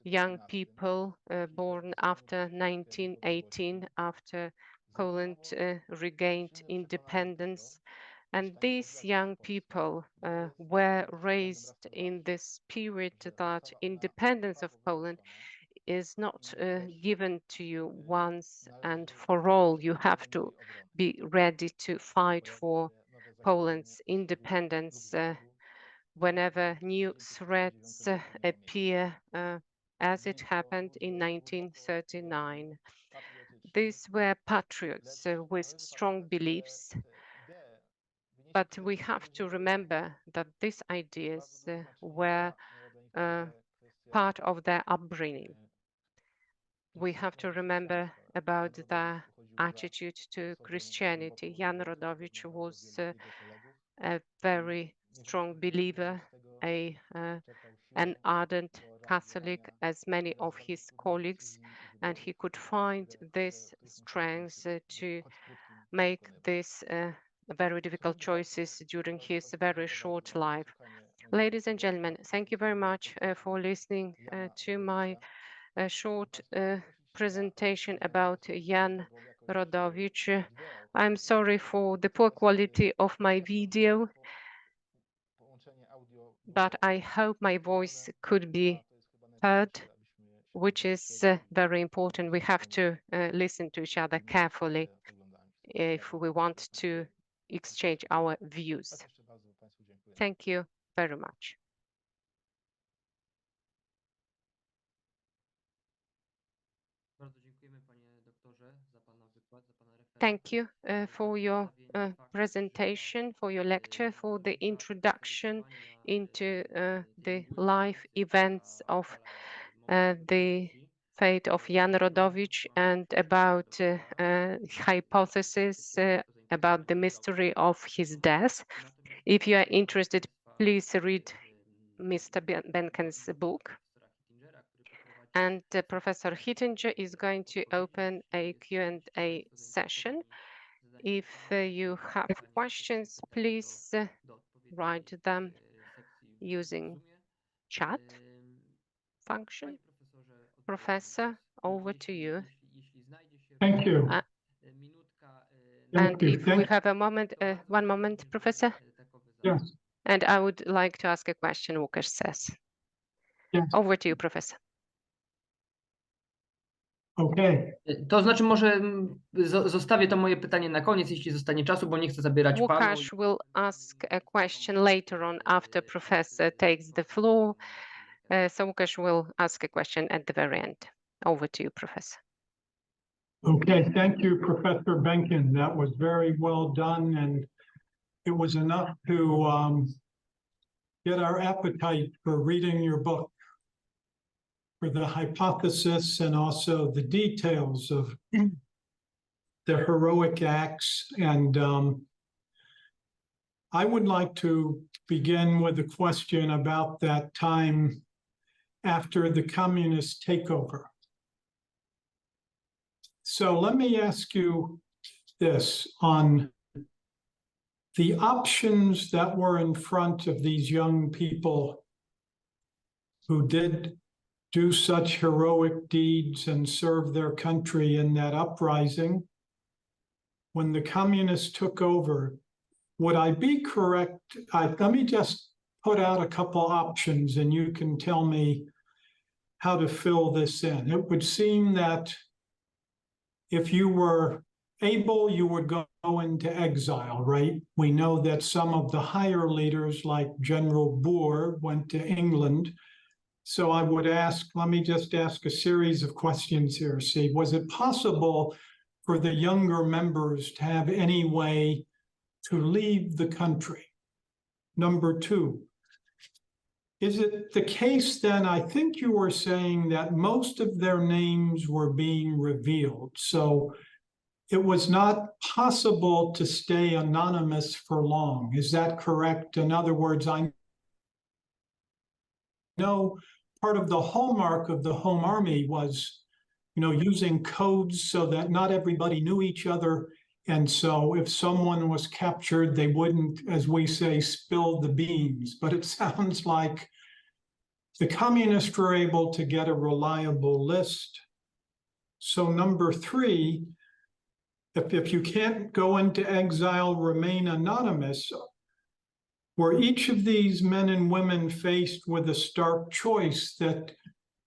young people born after 1918, after Poland regained independence. And these young people were raised in the spirit that independence of Poland is not given to you once and for all. You have to be ready to fight for Poland's independence whenever new threats appear, as it happened in 1939. These were patriots with strong beliefs, but we have to remember that these ideas were part of their upbringing. We have to remember about the attitude to Christianity. Jan Rodowicz was a very strong believer, an ardent Catholic, as many of his colleagues, and he could find this strength to make these very difficult choices during his very short life. Ladies and gentlemen, thank you very much for listening to my short presentation about Jan Rodowicz. I'm sorry for the poor quality of my video, but I hope my voice could be heard, which is very important. We have to listen to each other carefully if we want to exchange our views. Thank you very much. Thank you for your presentation, for your lecture, for the introduction into the life events of the fate of Jan Rodowicz and about hypothesis about the mystery of his death. If you are interested, please read Mr. Benken's book. And Professor Hittinger is going to open a Q&A session. If you have questions, please write them using chat function. Professor, over to you. Thank you. And if we have a moment, 1 moment, Professor? Yes. And I would like to ask a question, Łukasz says. Yes. Over to you, Professor. Okay. To znaczy może zostawię to moje pytanie na koniec, jeśli zostanie czasu, bo nie chcę zabierać panu. Łukasz will ask a question later on after Professor takes the floor. So Łukasz will ask a question at the very end. Over to you, Professor. Okay, thank you, Professor Benken. That was very well done, and it was enough to get our appetite for reading your book, for the hypothesis and also the details of the heroic acts. And I would like to begin with a question about that time after the communist takeover. So let me ask you this on the options that were in front of these young people who did do such heroic deeds and serve their country in that uprising. When the communists took over, would I be correct? Let me just put out a couple options and you can tell me how to fill this in. It would seem that if you were able, you would go into exile, right? We know that some of the higher leaders like General Boer went to England. So I would ask, let me just ask a series of questions here. See, was it possible for the younger members to have any way to leave the country? Number two, is it the case then, I think you were saying that most of their names were being revealed. So it was not possible to stay anonymous for long. Is that correct? In other words, I know part of the hallmark of the Home Army was, using codes so that not everybody knew each other. And so if someone was captured, they wouldn't, as we say, spill the beans. But it sounds like the communists were able to get a reliable list. So number three, if you can't go into exile, remain anonymous, were each of these men and women faced with a stark choice that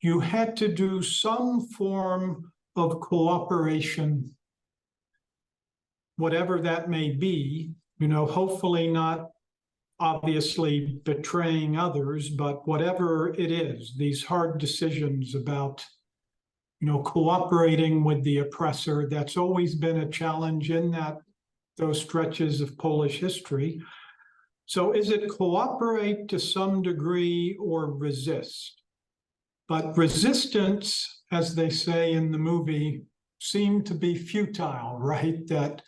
you had to do some form of cooperation, whatever that may be, hopefully not obviously betraying others, but whatever it is, these hard decisions about cooperating with the oppressor, that's always been a challenge in those stretches of Polish history. So is it cooperate to some degree or resist? But resistance, as they say in the movie, seemed to be futile, right? That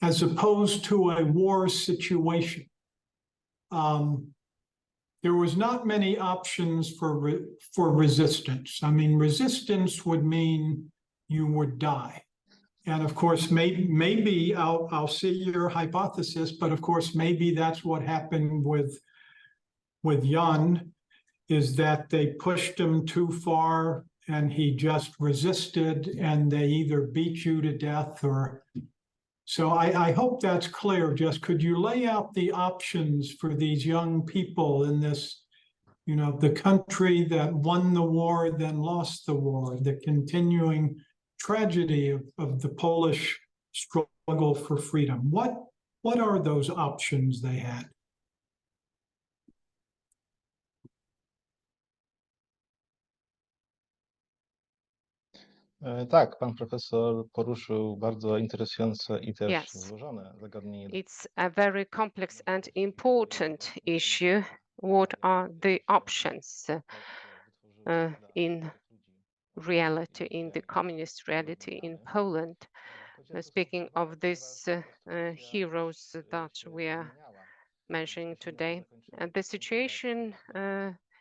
as opposed to a war situation, there was not many options for resistance. I mean, resistance would mean you would die. And of course, maybe I'll see your hypothesis, but of course, maybe that's what happened with Jan, is that they pushed him too far and he just resisted and they either beat you to death or... So I hope that's clear. Just could you lay out the options for these young people in this, you know, the country that won the war, then lost the war, the continuing tragedy of the Polish struggle for freedom? What are those options they had? Tak, pan profesor poruszył bardzo interesujące i też Yes. złożone zagadnienie. It's a very complex and important issue. What are the options in reality, in the communist reality in Poland? Speaking of these heroes that we are mentioning today, the situation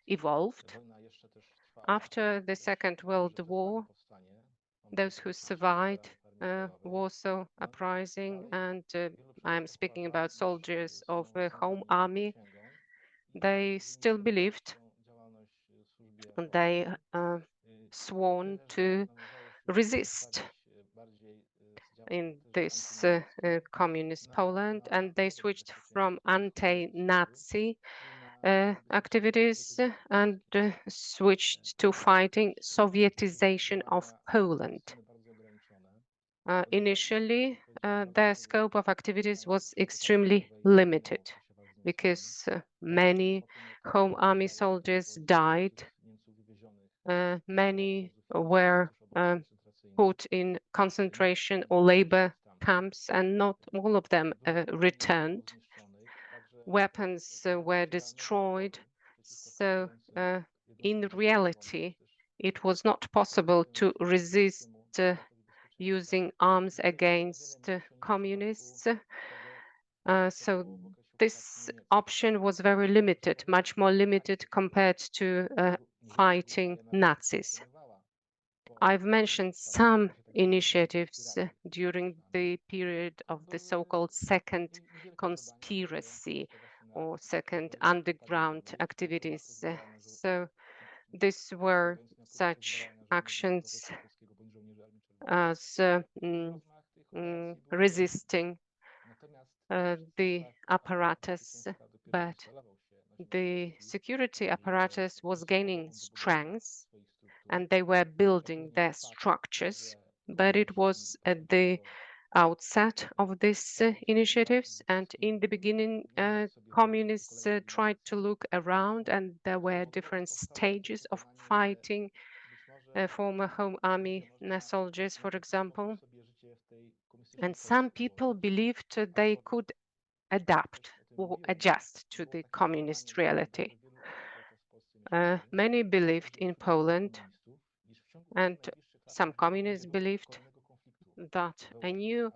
evolved after the Second World War. Those who survived Warsaw Uprising, and I'm speaking about soldiers of the Home Army, they still believed, they sworn to resist in this communist Poland, and they switched from anti-Nazi activities and switched to fighting Sovietization of Poland. Initially, their scope of activities was extremely limited because many Home Army soldiers died. Many were put in concentration or labor camps, and not all of them returned. Weapons were destroyed. So in reality, it was not possible to resist using arms against communists. So this option was very limited, much more limited compared to fighting Nazis. I've mentioned some initiatives during the period of the so-called second conspiracy or second underground activities. So these were such actions as resisting the apparatus, but the security apparatus was gaining strength and they were building their structures, but it was at the outset of these initiatives. And in the beginning, communists tried to look around, and there were different stages of fighting former Home Army soldiers, for example. And some people believed they could adapt or adjust to the communist reality. Many believed in Poland, and some communists believed that a new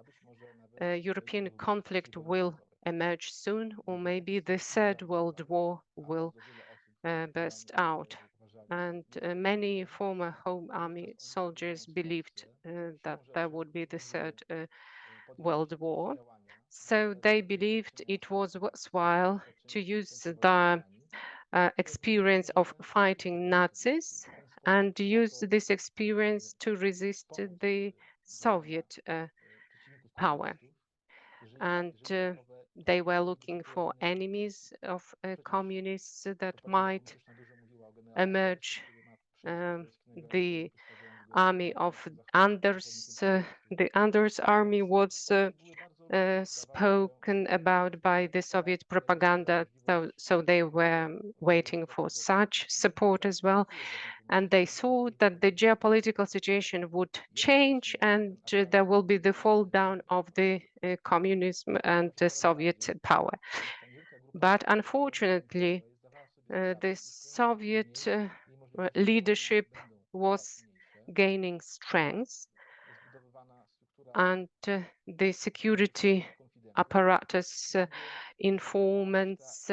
European conflict will emerge soon, or maybe the Third World War will burst out. And many former Home Army soldiers believed that there would be the Third World War. So they believed it was worthwhile to use the experience of fighting Nazis and use this experience to resist the Soviet power. And they were looking for enemies of communists that might emerge. The army of Anders, the Anders army was spoken about by the Soviet propaganda, so they were waiting for such support as well. And they saw that the geopolitical situation would change and there will be the fall down of the communism and the Soviet power. But unfortunately, the Soviet leadership was gaining strength, and the security apparatus, informants,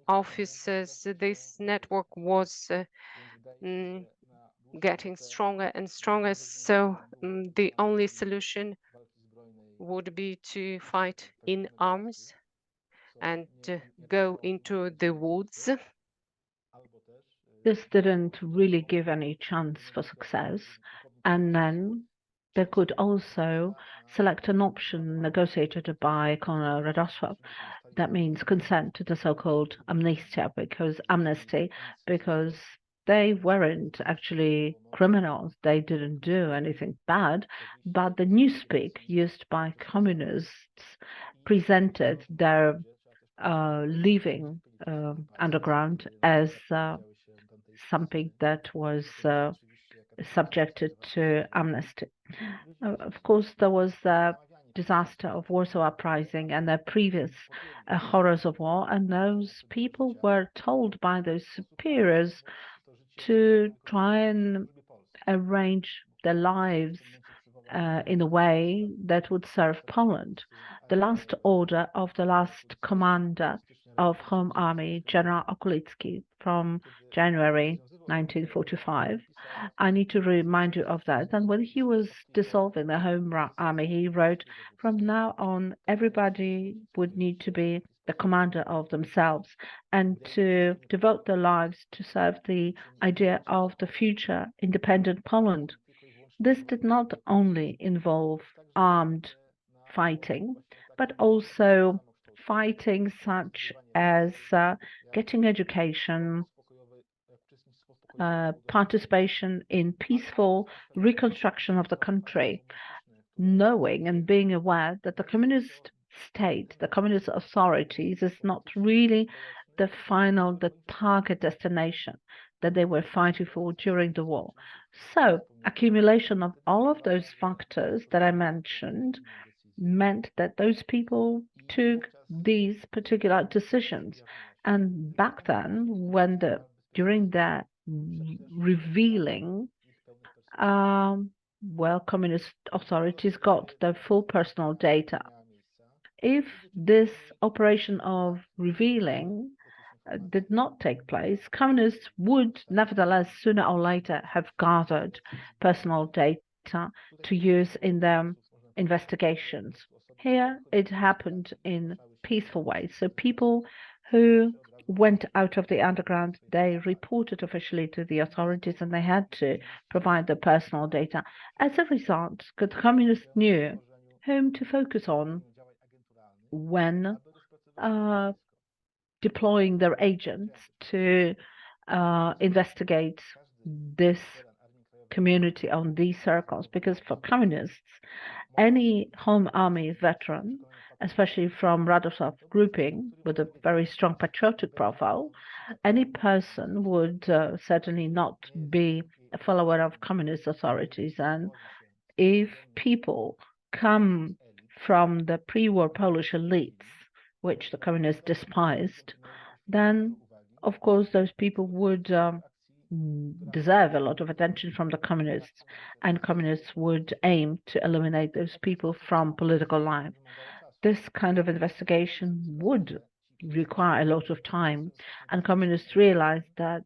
officers. This network was getting stronger and stronger. So the only solution would be to fight in arms and go into the woods. This didn't really give any chance for success. And then they could also select an option negotiated by Colonel Radosław. That means consent to the so-called amnesty, because they weren't actually criminals. They didn't do anything bad, but the newspeak used by communists presented their leaving underground as something that was subjected to amnesty. Of course, there was the disaster of Warsaw Uprising and the previous horrors of war, and those people were told by those superiors to try and arrange their lives in a way that would serve Poland. The last order of the last commander of Home Army, General Okulicki, from January 1945. I need to remind you of that. And when he was dissolving the Home Army, he wrote, from now on, everybody would need to be the commander of themselves and to devote their lives to serve the idea of the future independent Poland. This did not only involve armed fighting, but also fighting such as getting education, participation in peaceful reconstruction of the country, knowing and being aware that the communist state, the communist authorities is not really the target destination that they were fighting for during the war. So accumulation of all of those factors that I mentioned meant that those people took these particular decisions. And back then, during the revealing, communist authorities got the full personal data. If this operation of revealing did not take place, communists would nevertheless sooner or later have gathered personal data to use in their investigations. Here it happened in peaceful ways. So people who went out of the underground, they reported officially to the authorities and they had to provide their personal data. As a result, the communists knew whom to focus on when deploying their agents to investigate this community on these circles, because for communists, any Home Army veteran, especially from Radosław grouping with a very strong patriotic profile, any person would certainly not be a follower of communist authorities. And if people come from the pre-war Polish elites, which the communists despised, then of course those people would deserve a lot of attention from the communists, and communists would aim to eliminate those people from political life. This kind of investigation would require a lot of time, and communists realized that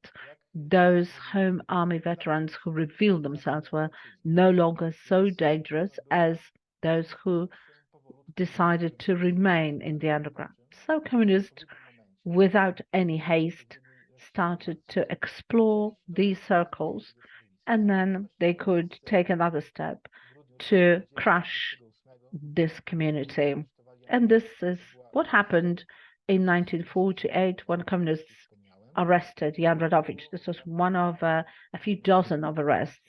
those Home Army veterans who revealed themselves were no longer so dangerous as those who decided to remain in the underground. So communists, without any haste, started to explore these circles, and then they could take another step to crush this community. And this is what happened in 1948 when communists arrested Jan Rodowicz. This was one of a few dozen of arrests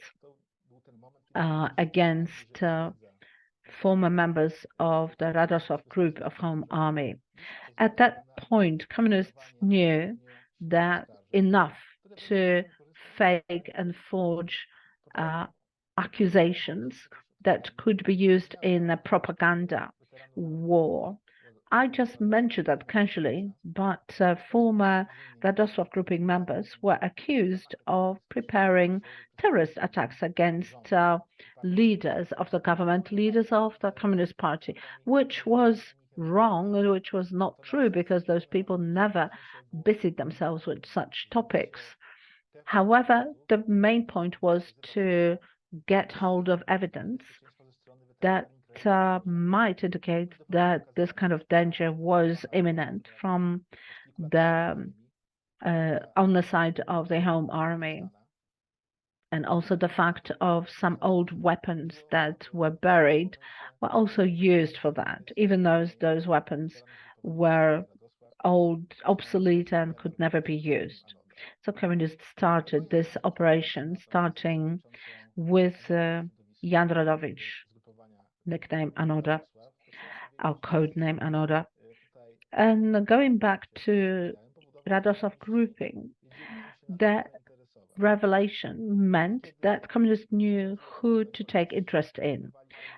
against former members of the Radosław group of Home Army. At that point, communists knew that enough to fake and forge accusations that could be used in a propaganda war I just mentioned that casually, but former Radosław grouping members were accused of preparing terrorist attacks against leaders of the government, leaders of the Communist Party, which was wrong and which was not true because those people never busied themselves with such topics. However, the main point was to get hold of evidence that might indicate that this kind of danger was imminent from the on the side of the Home Army, and also the fact of some old weapons that were buried were also used for that, even though those weapons were old, obsolete, and could never be used. So communists started this operation, starting with Jan Rodowicz, nickname Anoda, our code name Anoda. And going back to Radosław grouping, the revelation meant that communists knew who to take interest in.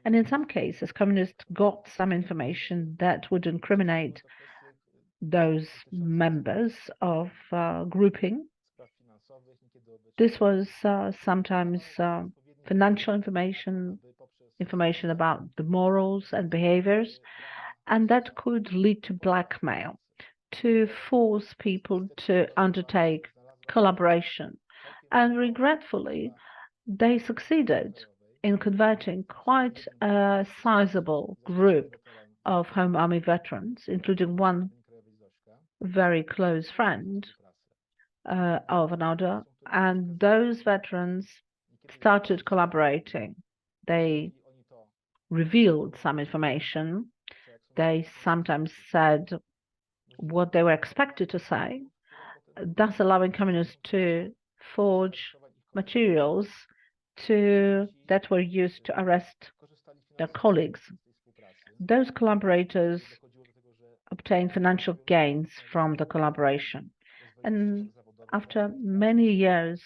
And in some cases, communists got some information that would incriminate those members of grouping. This was sometimes financial information, information about the morals and behaviors, and that could lead to blackmail, to force people to undertake collaboration. And regretfully, they succeeded in converting quite a sizable group of Home Army veterans, including one very close friend of Anoda, and those veterans started collaborating. They revealed some information. They sometimes said what they were expected to say, thus allowing communists to forge materials that were used to arrest their colleagues. Those collaborators obtained financial gains from the collaboration. And after many years,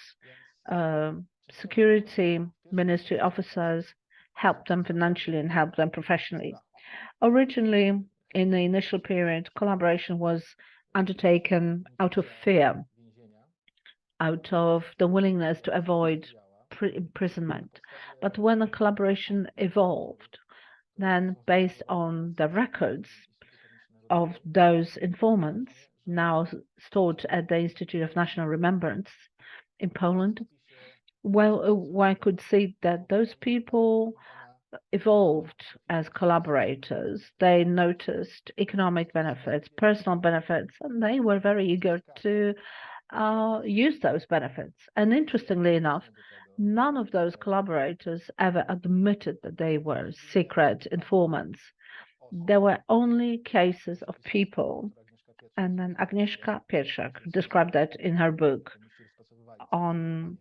security ministry officers helped them financially and helped them professionally. Originally, in the initial period, collaboration was undertaken out of fear, out of the willingness to avoid imprisonment. But when the collaboration evolved, then based on the records of those informants, now stored at the Institute of National Remembrance in Poland, well, one could see that those people evolved as collaborators. They noticed economic benefits, personal benefits, and they were very eager to use those benefits. And interestingly enough, none of those collaborators ever admitted that they were secret informants. There were only cases of people, and then Agnieszka Piersiak described that in her book on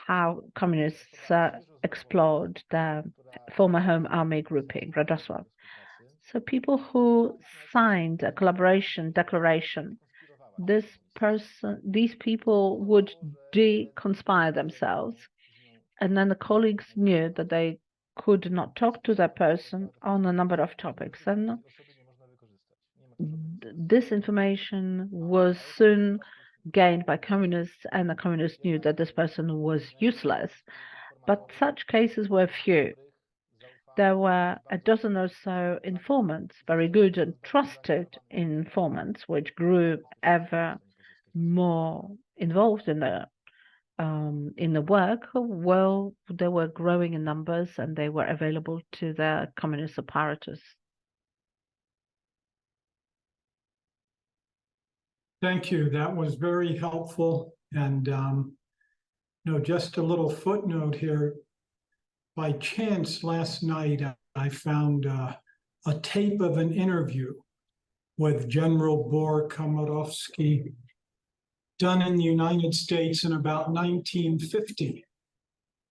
how communists explored the former Home Army grouping, Radosław. So people who signed a collaboration declaration, these people would deconspire themselves, and then the colleagues knew that they could not talk to that person on a number of topics. And this information was soon gained by communists, and the communists knew that this person was useless. But such cases were few. There were a dozen or so informants, very good and trusted informants, which grew ever more involved in the work. Well, they were growing in numbers, and they were available to the communist apparatus. Thank you. That was very helpful. And just a little footnote here. By chance, last night I found a tape of an interview with General Bor Komorowski done in the United States in about 1950.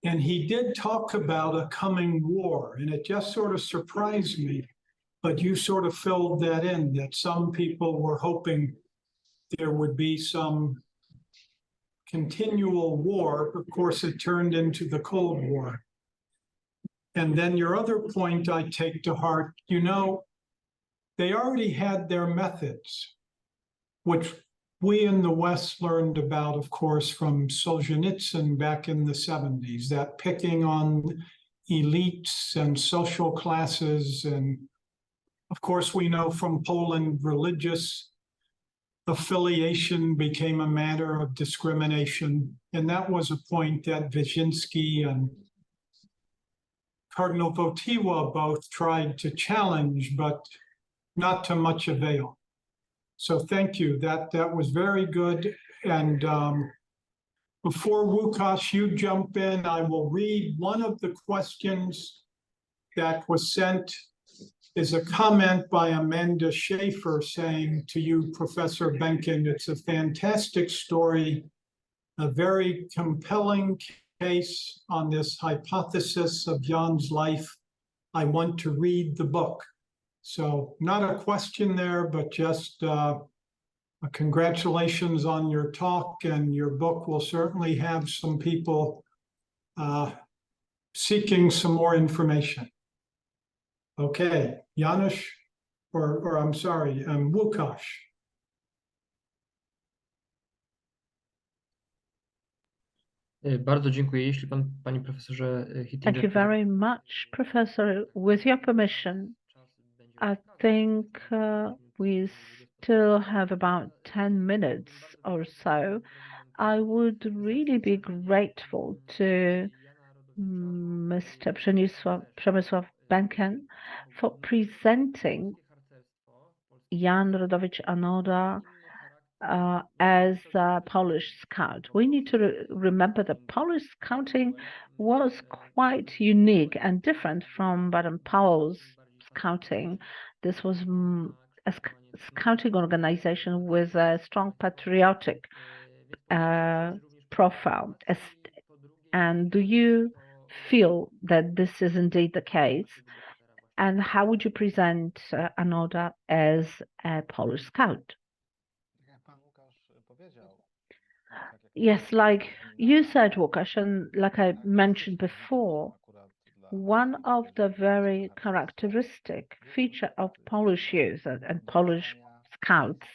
And he did talk about a coming war, and it just sort of surprised me. But you sort of filled that in, that some people were hoping there would be some continual war. Of course, it turned into the Cold War. And then your other point I take to heart, they already had their methods, which we in the West learned about, of course, from Solzhenitsyn back in the 70s, that picking on elites and social classes. And of course, we know from Poland, religious affiliation became a matter of discrimination. And that was a point that Wyszynski and Cardinal Wojtyła both tried to challenge, but not to much avail. So thank you. That was very good. And before Łukasz, you jump in, I will read one of the questions that was sent is a comment by Amanda Schaefer saying to you, Professor Benken, it's a fantastic story, a very compelling case on this hypothesis of Jan's life. I want to read the book. So not a question there, but just congratulations on your talk, and your book will certainly have some people seeking some more information. Okay, Janusz, or I'm sorry, Łukasz. Bardzo dziękuję. Jeśli pan, panie profesorze Hittinger... Thank you very much, Professor. With your permission, I think we still have about 10 minutes or so. I would really be grateful to Mr. Przemysław Benken for presenting Jan Rodowicz Anoda as a Polish scout. We need to remember that Polish scouting was quite unique and different from Baden-Powell's scouting. This was a scouting organization with a strong patriotic profile. And do you feel that this is indeed the case? And how would you present Anoda as a Polish scout? Yes, like you said, Łukasz, and like I mentioned before, one of the very characteristic feature of Polish youth and Polish scouts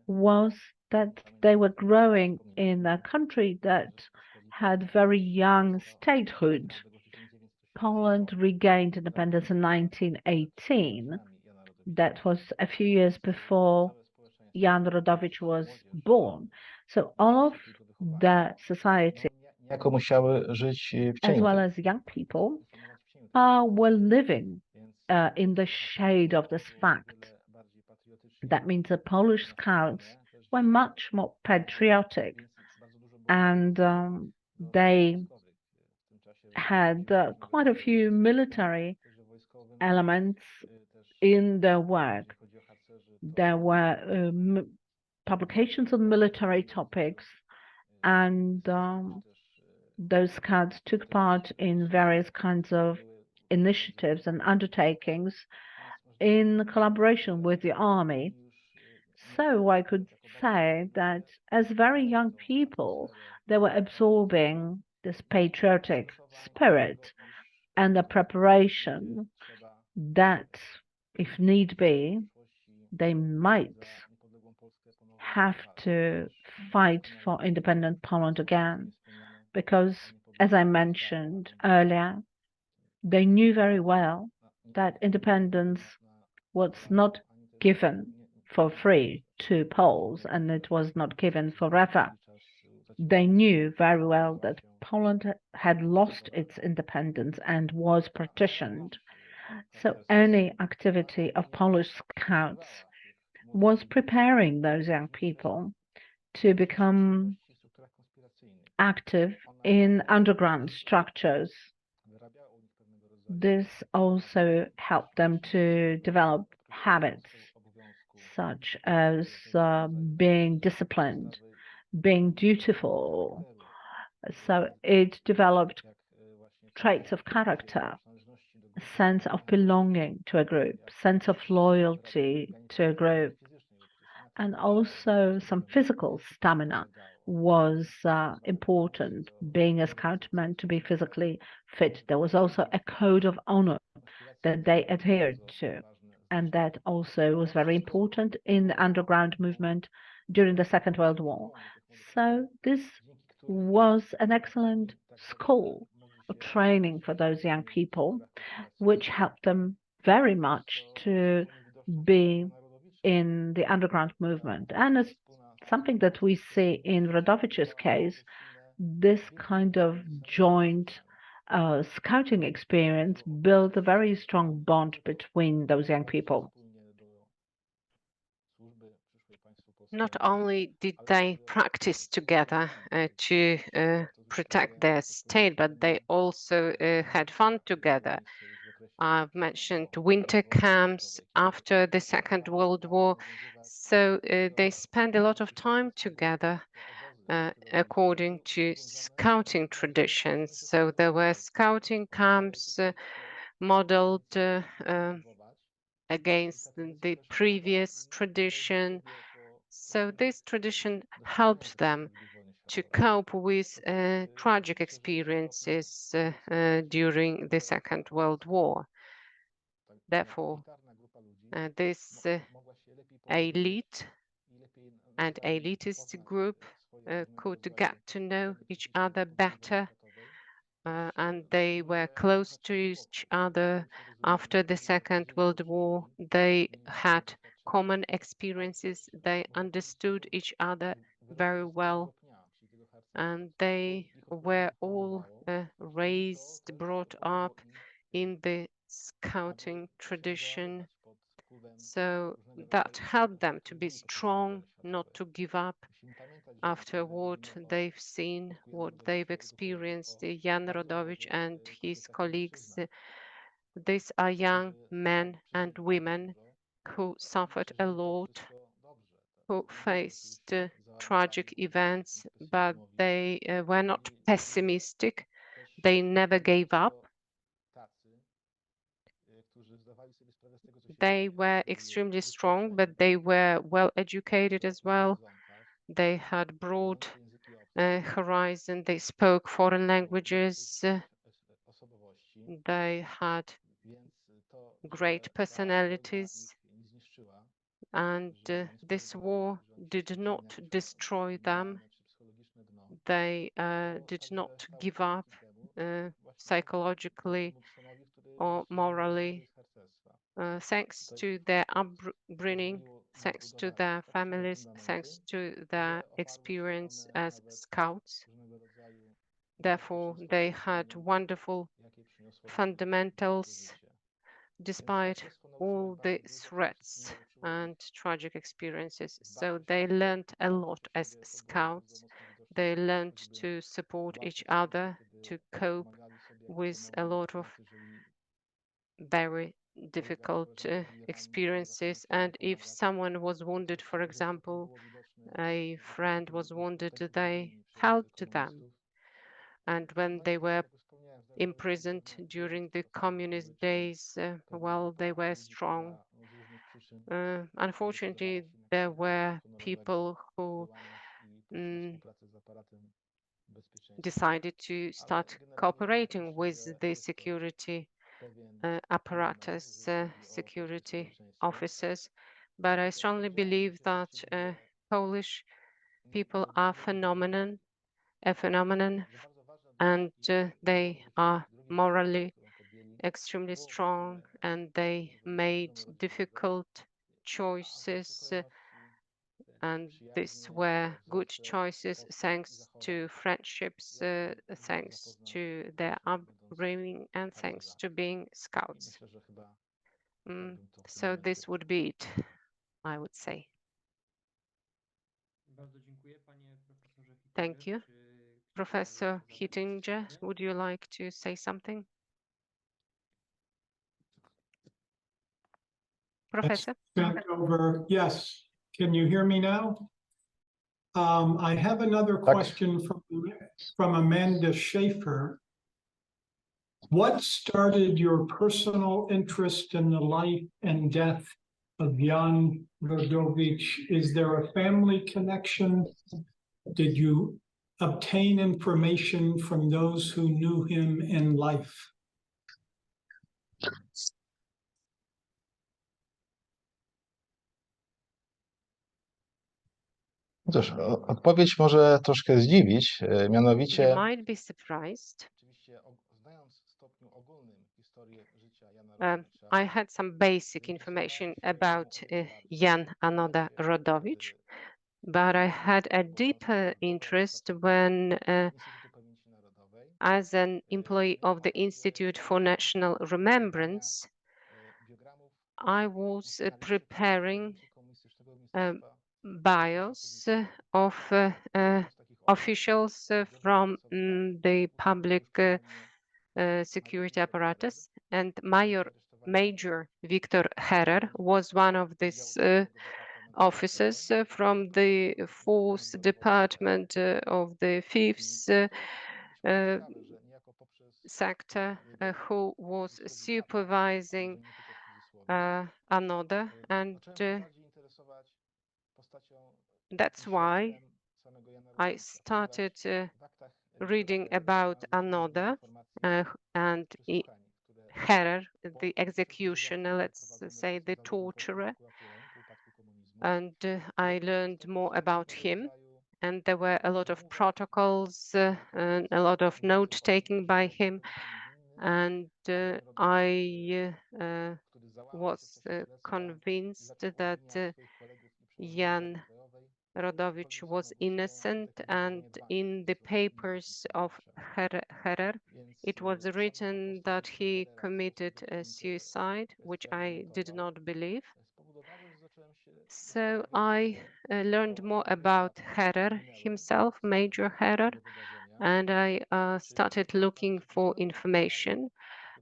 was that they were growing in a country that had very young statehood. Poland regained independence in 1918. That was a few years before Jan Rodowicz was born. So all of the society, as well as young people, were living in the shade of this fact. That means the Polish scouts were much more patriotic, and they had quite a few military elements in their work. There were publications on military topics, and those scouts took part in various kinds of initiatives and undertakings in collaboration with the army. So I could say that as very young people, they were absorbing this patriotic spirit and the preparation that, if need be, they might have to fight for independent Poland again. Because, as I mentioned earlier, they knew very well that independence was not given for free to Poles, and it was not given forever. They knew very well that Poland had lost its independence and was partitioned. So any activity of Polish scouts was preparing those young people to become active in underground structures. This also helped them to develop habits such as being disciplined, being dutiful. So it developed traits of character, a sense of belonging to a group, sense of loyalty to a group, and also some physical stamina was important. Being a scout meant to be physically fit. There was also a code of honor that they adhered to. and that also was very important in the underground movement during the Second World War. So this was an excellent school of training for those young people, which helped them very much to be in the underground movement. And it's something that we see in Rodowicz's case, this kind of joint scouting experience built a very strong bond between those young people. Not only did they practice together to protect their state, but they also had fun together. I've mentioned winter camps after the Second World War. So they spent a lot of time together according to scouting traditions. So there were scouting camps modeled against the previous tradition. So this tradition helped them to cope with tragic experiences during the Second World War. Therefore, this elite and elitist group could get to know each other better, and they were close to each other after the Second World War. They had common experiences, they understood each other very well, and they were all raised, brought up in the scouting tradition. So that helped them to be strong, not to give up after what they've seen, what they've experienced. Jan Rodowicz and his colleagues, these are young men and women who suffered a lot, who faced tragic events, but they were not pessimistic. They never gave up. They were extremely strong, but they were well educated as well. They had broad horizon. They spoke foreign languages. They had great personalities. And this war did not destroy them. They did not give up psychologically or morally, thanks to their upbringing, thanks to their families, thanks to their experience as scouts. Therefore, they had wonderful fundamentals despite all the threats and tragic experiences. So they learned a lot as scouts. They learned to support each other, to cope with a lot of very difficult experiences. And if someone was wounded, for example, a friend was wounded, they helped them. And when they were imprisoned during the communist days, well, they were strong. Unfortunately, there were people who decided to start cooperating with the security apparatus, security officers. But I strongly believe that Polish people are a phenomenon, and they are morally extremely strong, and they made difficult choices, and these were good choices thanks to friendships, thanks to their upbringing, and thanks to being scouts. So this would be it, I would say. Thank you. Professor Hittinger, would you like to say something? Professor? Over. Yes. Can you hear me now? I have another question from Amanda Schaefer. What started your personal interest in the life and death of Jan Rodowicz? Is there a family connection? Did you obtain information from those who knew him in life? Cóż, odpowiedź może troszkę zdziwić, You mianowicie might be surprised. oczywiście znając w stopniu ogólnym historię życia Jana Rodowicza, I had some basic information about Jan Anoda Rodowicz, but I had a deeper interest when, Instytutu Pamięci Narodowej, as an employee of the Institute for National Remembrance, biogramów I was preparing komunistycznego um, ministerstwa bios of officials from the public security apparatus, and Major Victor Herrer was one of these officers from the 4th Department of the 5th sector who was supervising Anoda, and that's why I started reading about Anoda and Herrer, the executioner, let's say the torturer, and I learned more about him. And there were a lot of protocols and a lot of note-taking by him. And I was convinced that Jan Rodowicz was innocent, and in the papers of Herrer, it was written that he committed suicide, which I did not believe. So I learned more about Herrer himself, Major Herrer, and I started looking for information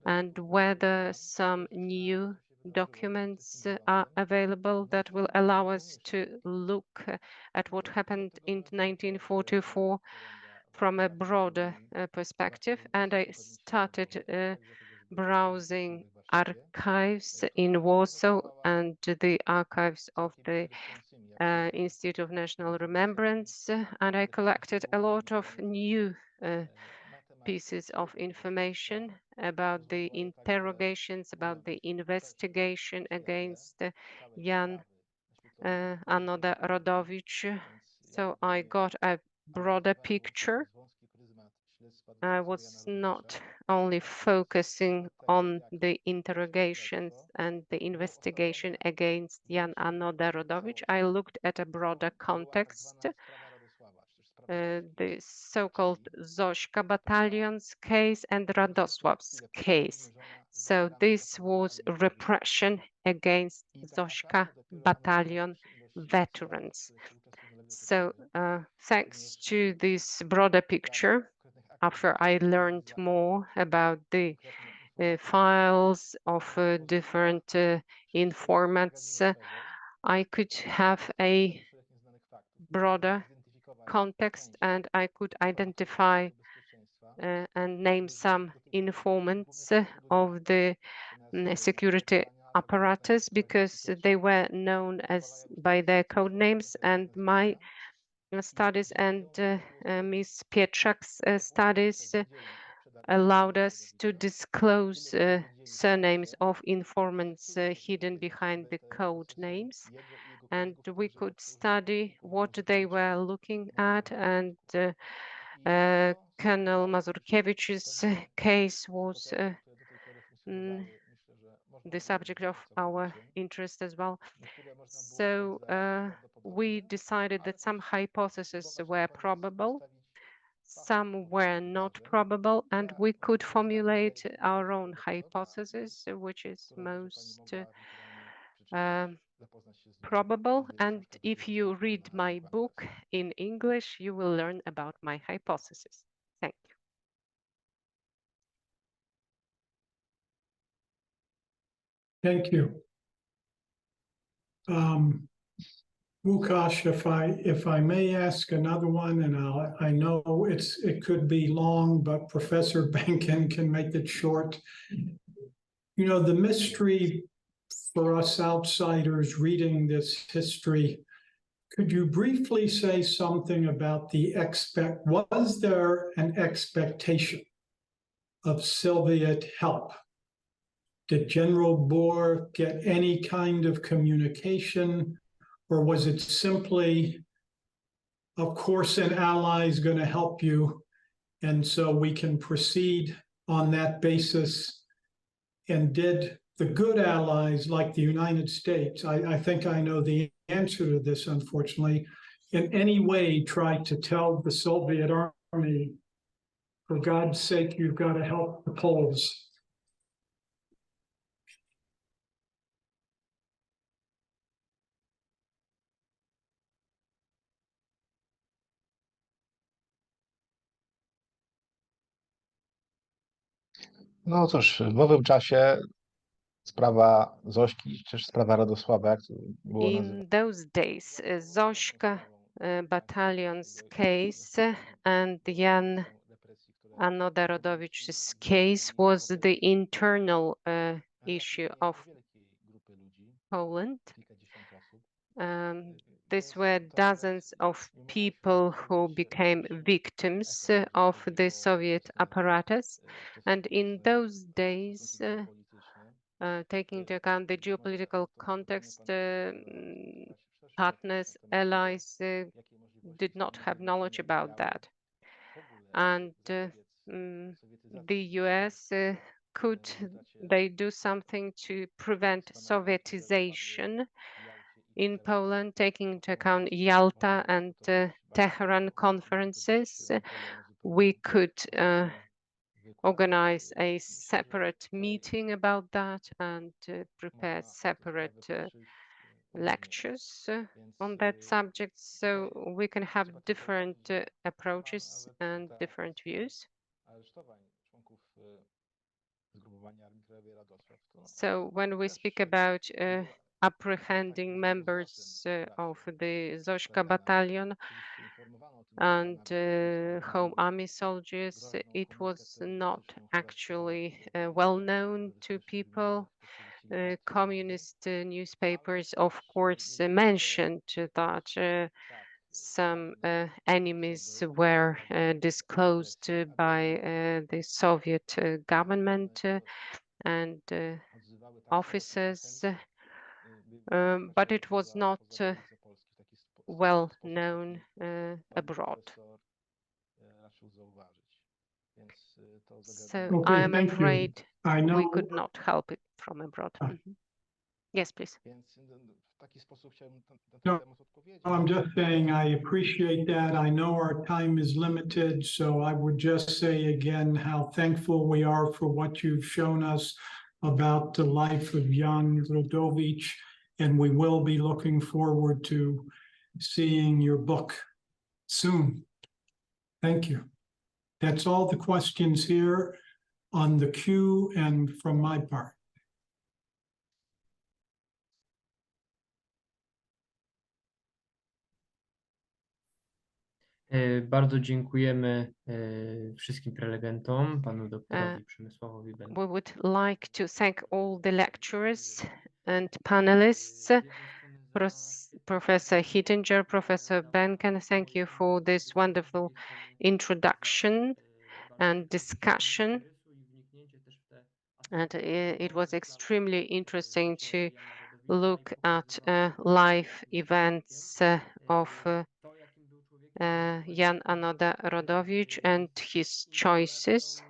and whether some new documents are available that will allow us to look at what happened in 1944 from a broader perspective. And I started browsing archives in Warsaw and the archives of the Institute of National Remembrance, and I collected a lot of new pieces of information about the interrogations, about the investigation against Jan Anoda Rodowicz. So I got a broader picture. I was not only focusing on the interrogations and the investigation against Jan Anoda Rodowicz. I looked at a broader context, the so-called Zośka battalion's case and Radosław's case. So this was repression against Zośka battalion veterans. So thanks to this broader picture, after I learned more about the files of different informants, I could have a broader context, and I could identify and name some informants of the security apparatus, because they were known as by their code names, and my studies and Ms. Pietrzak's studies allowed us to disclose surnames of informants hidden behind the code names, and we could study what they were looking at. And Colonel Mazurkiewicz's case was the subject of our interest as well. So we decided that some hypotheses were probable, some were not probable, and we could formulate our own hypothesis, which is most probable. And if you read my book in English, you will learn about my hypothesis. Thank you. Thank you. Łukasz, if I may ask another one, and I know it could be long, but Professor Benken can make it short. You know, the mystery for us outsiders reading this history, could you briefly say something about was there an expectation of Soviet help? Did General Bohr get any kind of communication, or was it simply of course, an ally is going to help you. And so we can proceed on that basis. And did the good allies like the United States, I think I know the answer to this, unfortunately, in any way try to tell the Soviet army, for God's sake, you've got to help the Poles? No cóż, w owym czasie sprawa Zośki, czy też sprawa Radosława, jak to było nazywane, In those days, Zośka battalion's case and Jan Anoda Rodowicz's case was the internal issue of Poland. These were dozens of people who became victims of the Soviet apparatus. And in those days, taking into account the geopolitical context, partners, allies did not have knowledge about that. And the US, could they do something to prevent Sovietization in Poland, taking into account Yalta and Tehran conferences? We could organize a separate meeting about that and prepare separate lectures on that subject, so we can have different approaches and different views. So when we speak about apprehending members of the Zośka battalion and home army soldiers, it was not actually well known to people. Communist newspapers, of course, mentioned that some enemies were disclosed by the Soviet government and officers, but it was not well known abroad. So Okay, I am thank you. afraid I know. we could not help it from abroad. Yes, please. No, I'm just saying I appreciate that. I know our time is limited, so I would just say again how thankful we are for what you've shown us about the life of Jan Rodowicz, and we will be looking forward to seeing your book soon. Thank you. That's all the questions here on the queue and from my part. Bardzo dziękujemy wszystkim prelegentom, panu doktorowi Przemysławowi Benkowi. We would like to thank all the lecturers and panelists, Professor Hittinger, Professor Benken. Thank you for this wonderful introduction and discussion. And it was extremely interesting to look at live events of Jan Anoda Rodowicz and his choices.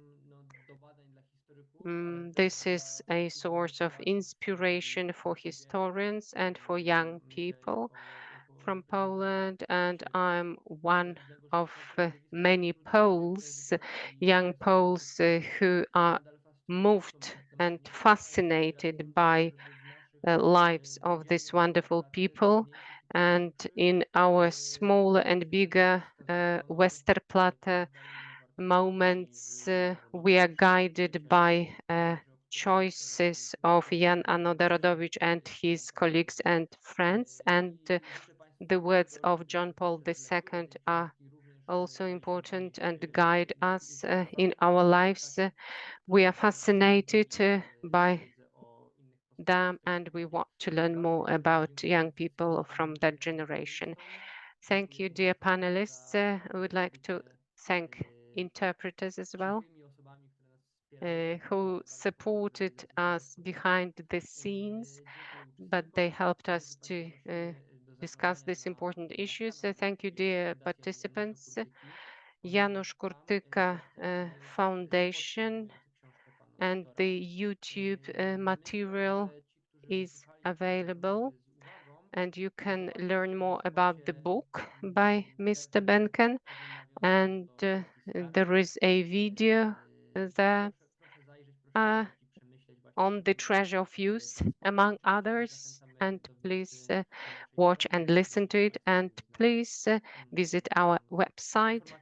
This is a source of inspiration for historians and for young people from Poland, and I'm one of many Poles, young Poles who are moved and fascinated by the lives of these wonderful people. And in our smaller and bigger Westerplatte moments, we are guided by choices of Jan Anoda Rodowicz and his colleagues and friends. And the words of John Paul II are also important and guide us in our lives. We are fascinated by them, and we want to learn more about young people from that generation. Thank you, dear panelists. I would like to thank interpreters as well, who supported us behind the scenes, but they helped us to discuss these important issues. Thank you, dear participants. Janusz Kurtyka Foundation and the YouTube material is available, and you can learn more about the book by Mr. Benken. And there is a video there on the treasure of youth, among others. And please watch and listen to it. And please visit our website.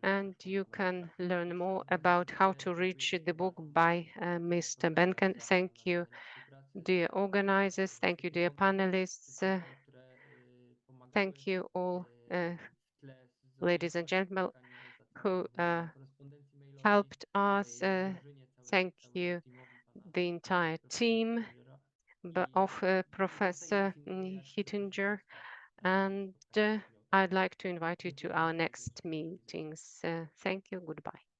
And you can learn more about how to reach the book by Mr. Benken. Thank you, dear organizers. Thank you, dear panelists. Thank you all, ladies and gentlemen, who helped us. Thank you, the entire team of Professor Hittinger. And I'd like to invite you to our next meetings. Thank you. Goodbye.